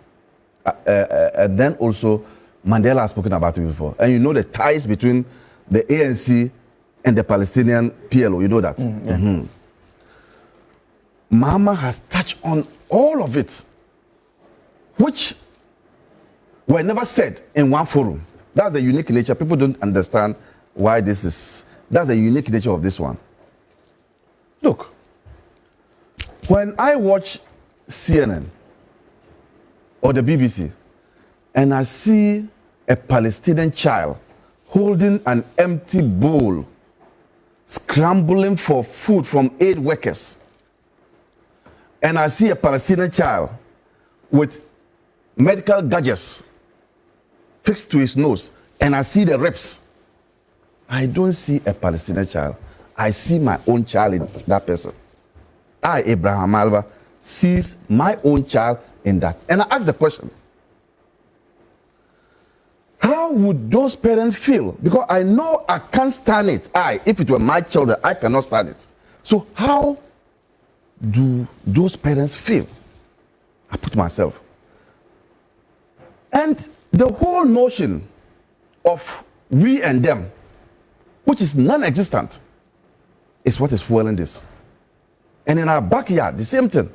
And then also, Mandela has spoken about it before. And you know the ties between the ANC and the Palestinian PLO. You know that. Mahama has touched on all of it, which were never said in one forum. That's the unique nature. People don't understand why this is. That's the unique nature of this one. Look, when I watch CNN or the BBC and I see a Palestinian child holding an empty bowl, scrambling for food from aid workers, and I see a Palestinian child with medical gadgets fixed to his nose, and I see the ribs, I don't see a Palestinian child. I see my own child in that person. I, Abraham Alva, sees my own child in that. And I ask the question, how would those parents feel? Because I know I can't stand it. If it were my children, I cannot stand it. So how do those parents feel? I put myself. And the whole notion of we and them, which is non-existent, is what is fueling this. And in our backyard, the same thing.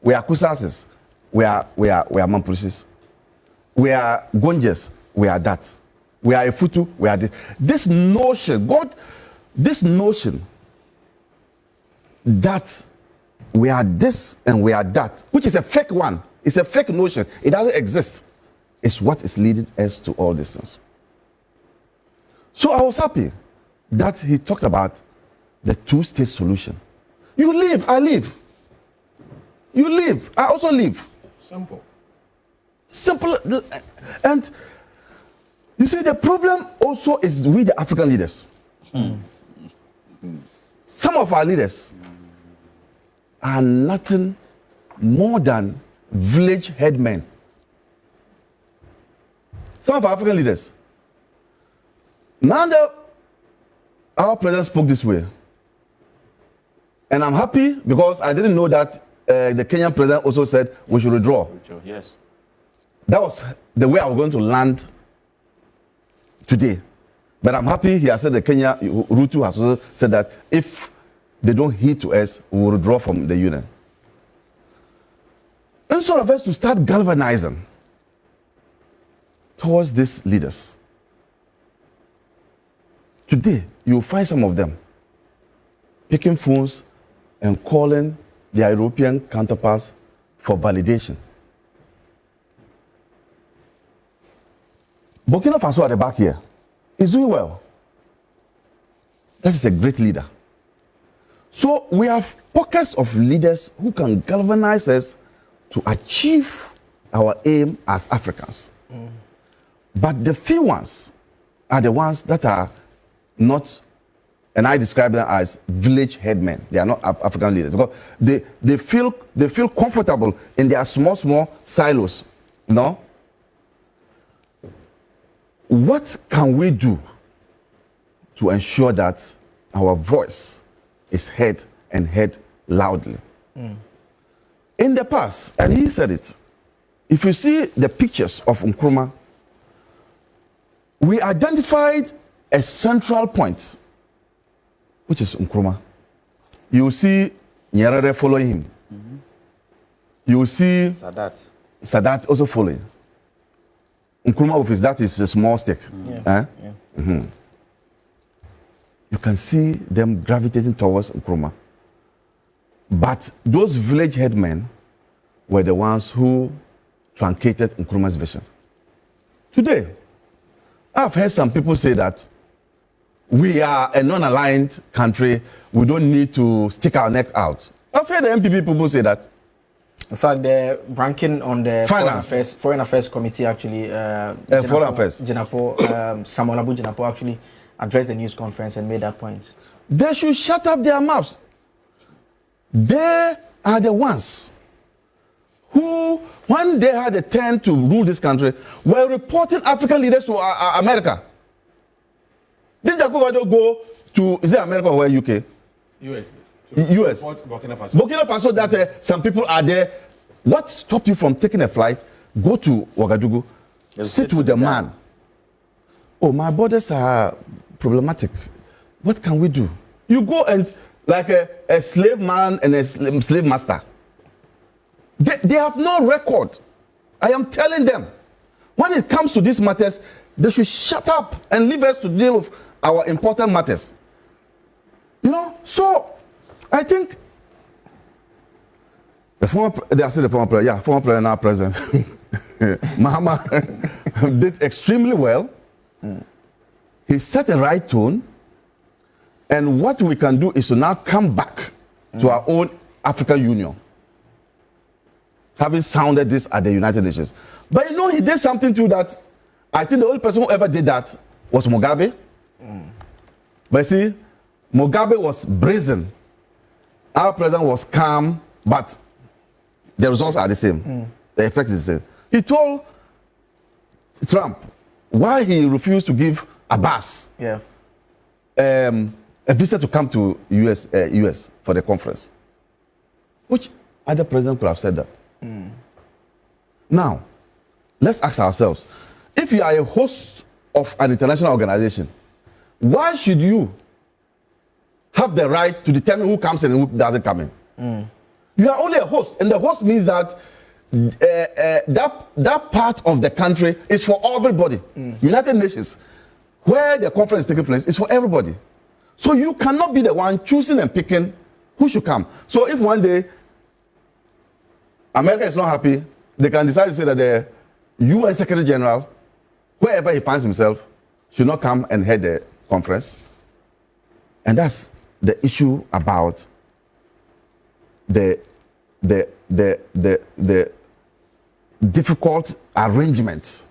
We are Kusasis, we are Mampusis, we are Gonjes, we are that. We are Efutu, we are this. This notion, this notion that we are this and we are that, which is a fake one, it's a fake notion, it doesn't exist, is what is leading us to all these things. So I was happy that he talked about the two-state solution. You live, I live. You live, I also live. Simple. Simple. And you see, the problem also is with the African leaders. Some of our leaders are nothing more than village headmen. Some of our African leaders. Now that our president spoke this way, and I'm happy because I didn't know that the Kenyan president also said we should withdraw. Yes. That was the way I was going to land today. But I'm happy he has said the Kenya, Ruto has also said that if they don't heed to us, we will withdraw from the union. Instead of us to start galvanizing towards these leaders, today you'll find some of them picking phones and calling their European counterparts for validation. Burkina Faso at the back here is doing well. That is a great leader. So we have pockets of leaders who can galvanize us to achieve our aim as Africans. But the few ones are the ones that are not, and I describe them as village headmen. They are not African leaders because they feel comfortable in their small silos. No? What can we do to ensure that our voice is heard and heard loudly? In the past, and he said it, if you see the pictures of Nkrumah, we identified a central point, which is Nkrumah. You see Nyerere following him. You see Sadat also following. Nkrumah office, that is a small stick. You can see them gravitating towards Nkrumah. But those village headmen were the ones who truncated Nkrumah's vision. Today, I've heard some people say that we are a non-aligned country, we don't need to stick our neck out. I've heard the MPP people say that. In fact, the ranking on the Foreign Affairs Committee actually, Foreign Affairs. Samuel Abu Jinapo actually addressed the news conference and made that point. They should shut up their mouths. They are the ones who, when they had a turn to rule this country, were reporting African leaders to America. Did Akufo-Addo go to, is it America or UK? US. US. Burkina Faso. Burkina Faso, that some people are there. What stopped you from taking a flight, go to Ouagadougou, sit with the man? Oh, my borders are problematic. What can we do? You go and, like a slave man and a slave master. They have no record. I am telling them. When it comes to these matters, they should shut up and leave us to deal with our important matters. You know, so I think former president, now president, Mahama did extremely well. He set a right tone, and what we can do is to now come back to our own African Union, having sounded this at the United Nations. But you know, he did something too that I think the only person who ever did that was Mugabe. But see, Mugabe was brazen. Our president was calm, but the results are the same. The effect is the same. He told Trump why he refused to give Abbas a visa to come to US for the conference. Which other president could have said that? Now, let's ask ourselves, if you are a host of an international organization, why should you have the right to determine who comes in and who doesn't come in? You are only a host, and the host means that that part of the country is for everybody. United Nations, where the conference is taking place, is for everybody. So you cannot be the one choosing and picking who should come. So if one day America is not happy, they can decide to say that the UN Secretary General, wherever he finds himself, should not come and head the conference. And that's the issue about the difficult arrangement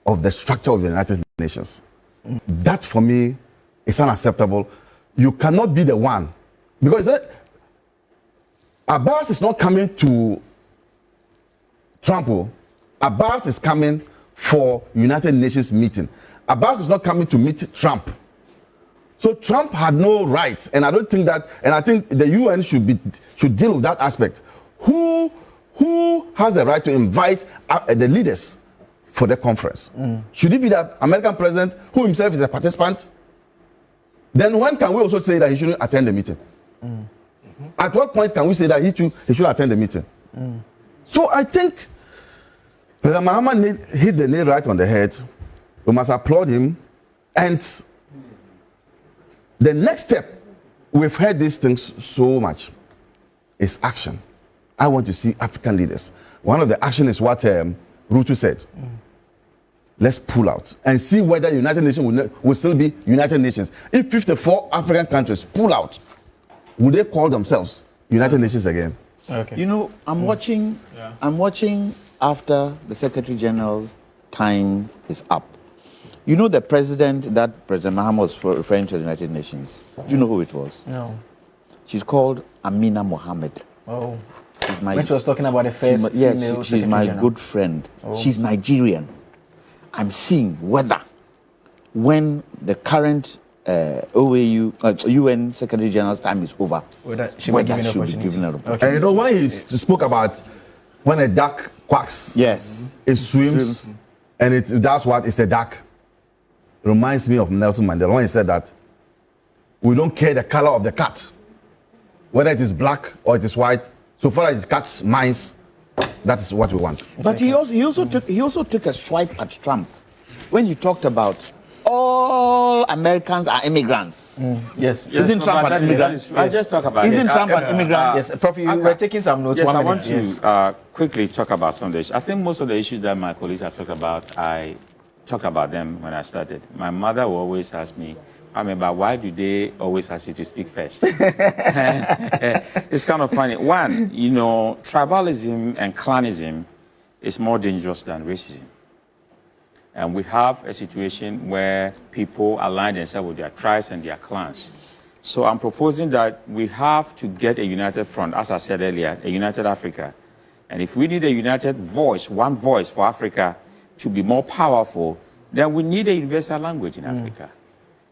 of the structure of the United Nations. That for me is unacceptable. You cannot be the one, because Abbas is not coming to Trump. Abbas is coming for United Nations meeting. Abbas is not coming to meet Trump. So Trump had no right, and I don't think that, and I think the UN should deal with that aspect. Who has the right to invite the leaders for the conference? Should it be the American president, who himself is a participant? Then when can we also say that he shouldn't attend the meeting? At what point can we say that he should attend the meeting? So I think President Mahama hit the nail right on the head. We must applaud him. And the next step, we've heard these things so much, is action. I want to see African leaders. One of the action is what Ruto said. Let's pull out and see whether United Nations will still be United Nations. If 54 African countries pull out, will they call themselves United Nations again? Okay. You know, I'm watching after the Secretary General's time is up. You know the president that President Mahama was referring to the United Nations? Do you know who it was? No. She's called Amina Mohammed. Oh. When she was talking about the first female she's my good friend. Oh. She's Nigerian. I'm seeing whether when the current UN Secretary General's time is over, whether she will be given an opportunity. And you know, when he spoke about when a duck quacks, yes, it swims, and it does what? It's a duck. It reminds me of Nelson Mandela when he said that we don't care the color of the cat, whether it is black or it is white, so far as it catches mice That's what we want. But he also took a swipe at Trump when he talked about all Americans are immigrants. Yes. Isn't Trump an immigrant? I just talk about Isn't it. Trump an immigrant? Yes, Prof, you were taking some notes. Yes, 1 I minute. want to quickly talk about some of the issues. I think most of the issues that my colleagues have talked about, I talked about them when I started. My mother will always ask me, but why do they always ask you to speak first? It's kind of funny. One, tribalism and clanism is more dangerous than racism. And we have a situation where people align themselves with their tribes and their clans. So I'm proposing that we have to get a united front, as I said earlier, a united Africa. And if we need a united voice, one voice for Africa to be more powerful, then we need a universal language in Africa.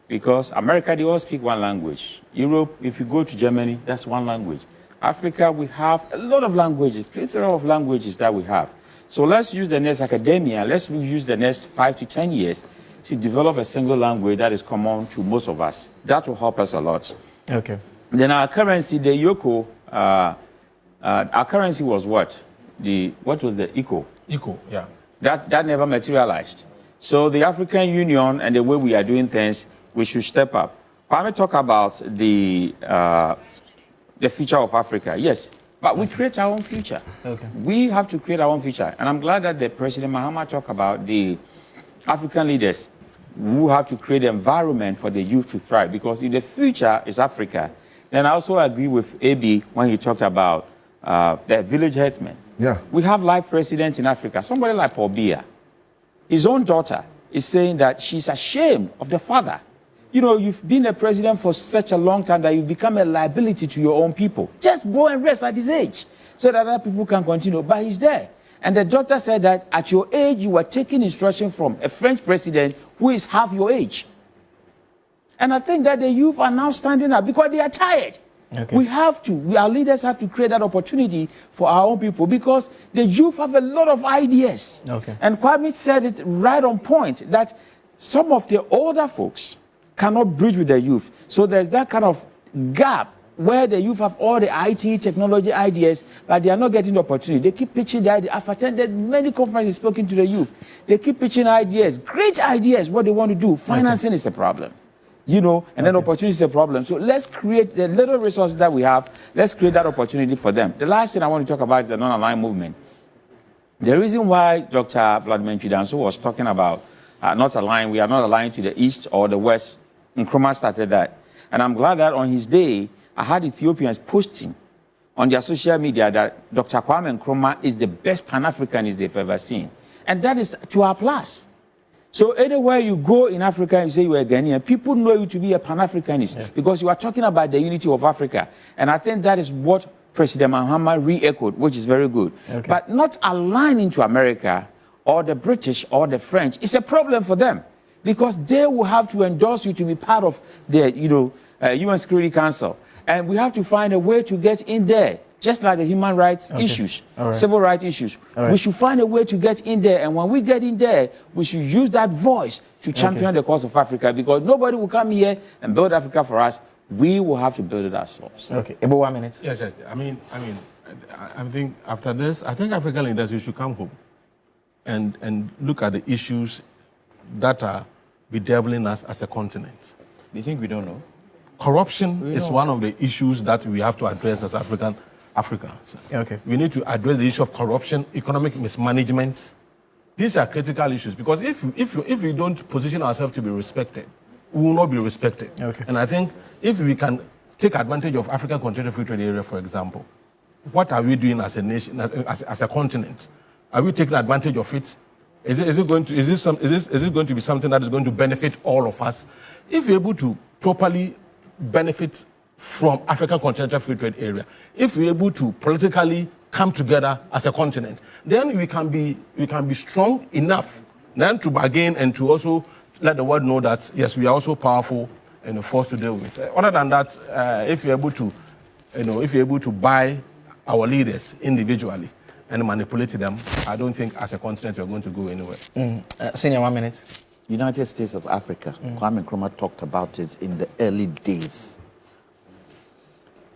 Because America, they all speak one language. Europe, if you go to Germany, that's one language. Africa, we have a lot of languages, plethora of languages that we have. So let's use the next academia, let's use the next 5 to 10 years to develop a single language that is common to most of us. That will help us a lot. Okay. Then our currency, the Yoko, our currency was what? What was the ECO? Equal, yeah. That never materialized. So the African Union and the way we are doing things, we should step up. When we talk about the future of Africa, yes, but we create our own future. Okay. We have to create our own future. And I'm glad that the President Mahama talked about the African leaders who have to create an environment for the youth to thrive. Because if the future is Africa, then I also agree with AB when he talked about the village headsmen. Yeah. We have live presidents in Africa. Somebody like Paul Biya, his own daughter is saying that she's ashamed of the father. You've been a president for such a long time that you've become a liability to your own people. Just go and rest at his age so that other people can continue. But he's there. And the daughter said that at your age, you were taking instruction from a French president who is half your age. And I think that the youth are now standing up because they are tired. Okay. Our leaders have to create that opportunity for our own people because the youth have a lot of ideas. Okay. And Kwame said it right on point that some of the older folks cannot bridge with the youth. So there's that kind of gap where the youth have all the IT technology ideas, but they are not getting the opportunity. They keep pitching the idea. I've attended many conferences speaking to the youth. They keep pitching ideas, great ideas, what they want to do. Financing is a problem. And then opportunity is a problem. So let's create the little resources that we have. Let's create that opportunity for them. The last thing I want to talk about is the non-aligned movement. The reason why Dr. Vladimir Chidanso was talking about not aligned, we are not aligned to the east or the west. Nkrumah started that. And I'm glad that on his day, I had Ethiopians posting on their social media that Dr. Kwame Nkrumah is the best Pan-Africanist they've ever seen. And that is to our plus. So anywhere you go in Africa and say you are a Ghanaian, people know you to be a Pan-Africanist because you are talking about the unity of Africa. And I think that is what President Mahama re-echoed, which is very good. Okay. But not aligning to America or the British or the French is a problem for them. Because they will have to endorse you to be part of the, UN Security Council. And we have to find a way to get in there, just like the human rights issues, civil rights issues. We should find a way to get in there. And when we get in there, we should use that voice to champion the cause of Africa. Because nobody will come here and build Africa for us. We will have to build it ourselves. Okay, about 1 minute. Yes, I think after this, I think African leaders, we should come home and look at the issues that are bedeviling us as a continent. Do you think we don't know? Corruption is one of the issues that we have to address as Africans. Okay. We need to address the issue of corruption, economic mismanagement. These are critical issues because if we don't position ourselves to be respected, we will not be respected. Okay. And I think if we can take advantage of African Continental Free Trade Area, for example, what are we doing as a nation, as a continent? Are we taking advantage of it? Is it going to be something that is going to benefit all of us? If we're able to properly benefit from African Continental Free Trade Area, if we're able to politically come together as a continent, then we can be strong enough then to bargain and to also let the world know that yes, we are also powerful and a force to deal with. Other than that, if you're able to buy our leaders individually and manipulate them, I don't think as a continent we're going to go anywhere. Senior, 1 minute. United States of Africa, Kwame Nkrumah talked about it in the early days.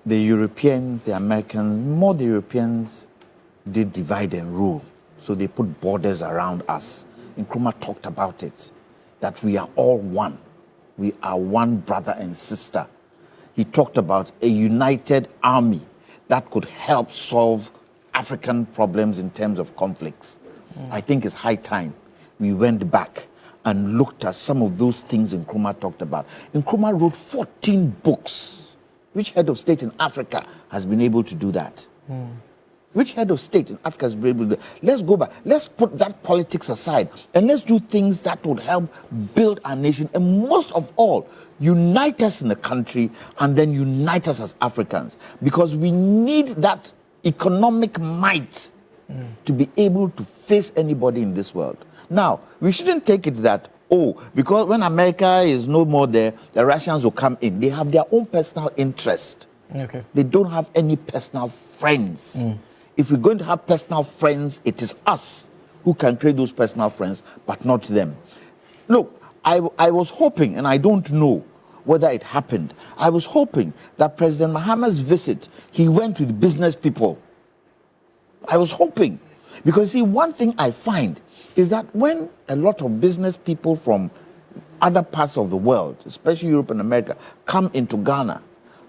The Europeans, the Americans, more the Europeans did divide and rule. So they put borders around us. Nkrumah talked about it, that we are all one. We are one brother and sister. He talked about a united army that could help solve African problems in terms of conflicts. I think it's high time we went back and looked at some of those things Nkrumah talked about. Nkrumah wrote 14 books. Which head of state in Africa has been able to do that? Which head of state in Africa has been able to do that? Let's go back. Let's put that politics aside and let's do things that would help build our nation and most of all, unite us in the country and then unite us as Africans, because we need that economic might to be able to face anybody in this world. Now, we shouldn't take it that, because when America is no more there, the Russians will come in. They have their own personal interest. Okay. They don't have any personal friends. If we're going to have personal friends, it is us who can create those personal friends, but not them. Look, I was hoping, and I don't know whether it happened, I was hoping that President Mahama's visit, he went with business people. I was hoping. Because see, one thing I find is that when a lot of business people from other parts of the world, especially Europe and America, come into Ghana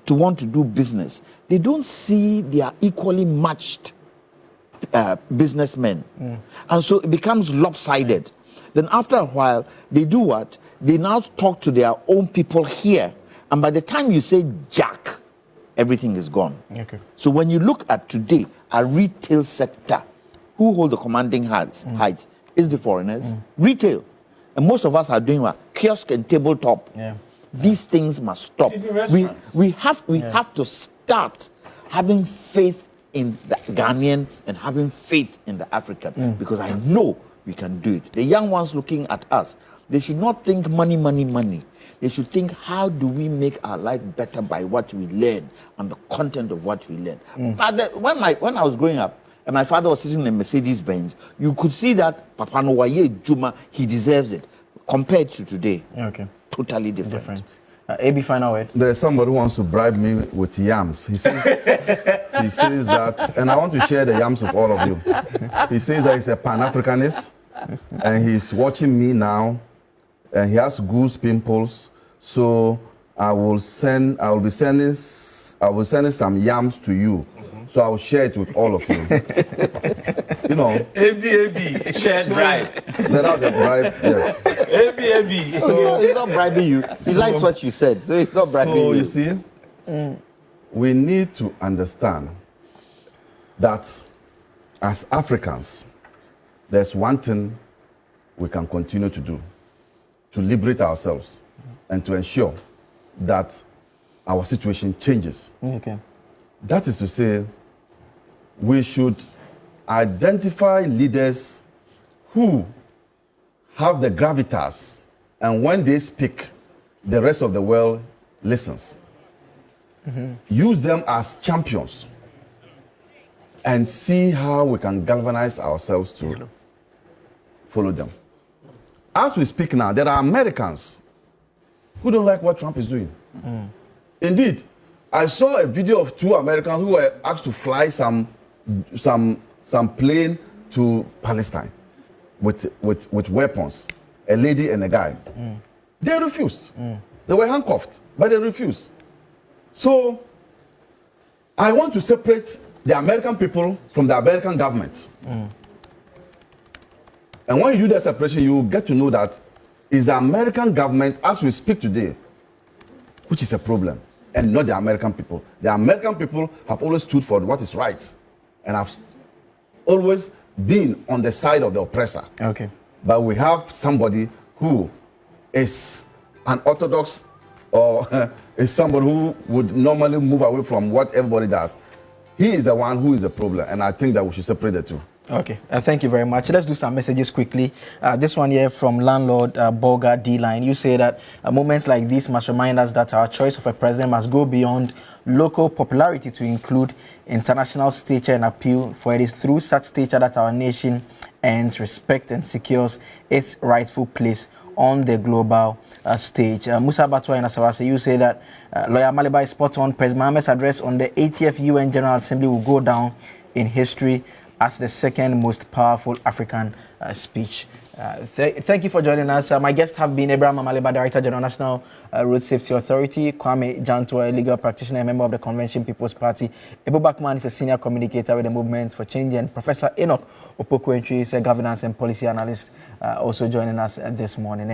to want to do business, they don't see their equally matched businessmen. And so it becomes lopsided. Then after a while, they do what? They now talk to their own people here. And by the time you say Jack, everything is gone. Okay. So when you look at today, our retail sector, who hold the commanding heights is the foreigners. Retail. And most of us are doing what? Kiosk and tabletop. Yeah. These things must stop. We have to start having faith in the Ghanaian and having faith in the African, because I know we can do it. The young ones looking at us, they should not think money, money, money. They should think, how do we make our life better by what we learn and the content of what we learn. But when I was growing up, and my father was sitting in a Mercedes-Benz, you could see that Papa Nowaye Juma, he deserves it. Compared to today, totally different. AB, final word. There's somebody who wants to bribe me with yams. He says that, and I want to share the yams with all of you. He says that he's a Pan-Africanist, and he's watching me now, and he has goose pimples. So I will be sending some yams to you. So I will share it with all of you. You know. AB, share drive. That was a bribe, yes. AB. So he's not bribing you. He likes what you said, so he's not bribing you. So you see, we need to understand that as Africans, there's one thing we can continue to do to liberate ourselves and to ensure that our situation changes. Okay. That is to say, we should identify leaders who have the gravitas, and when they speak, the rest of the world listens. Use them as champions and see how we can galvanize ourselves to follow them. As we speak now, there are Americans who don't like what Trump is doing. Indeed, I saw a video of two Americans who were asked to fly some plane to Palestine with weapons, a lady and a guy. They refused. They were handcuffed, but they refused. So I want to separate the American people from the American government. And when you do that separation, you get to know that it's the American government, as we speak today, which is a problem, and not the American people. The American people have always stood for what is right and have always been on the side of the oppressor. Okay. But we have somebody who is an orthodox or is somebody who would normally move away from what everybody does. He is the one who is the problem, and I think that we should separate the two. Okay, thank you very much. Let's do some messages quickly. This one here from landlord Bolga D-Line. You say that moments like this must remind us that our choice of a president must go beyond local popularity to include international stature and appeal, for it is through such stature that our nation earns respect and secures its rightful place on the global stage. Musa Batwa in Asawase, you say that Lawyer Maliba is spot on. President Mahama's address on the 80th UN General Assembly will go down in history as the second most powerful African speech. Thank you for joining us. My guests have been Abraham Amaliba, Director General, National Road Safety Authority; Kwame Janto, a legal practitioner and member of the Convention People's Party; Ebo Bachman is a senior communicator with the Movement for Change; and Professor Enoch Opoku-Entry is a governance and policy analyst, also joining us this morning.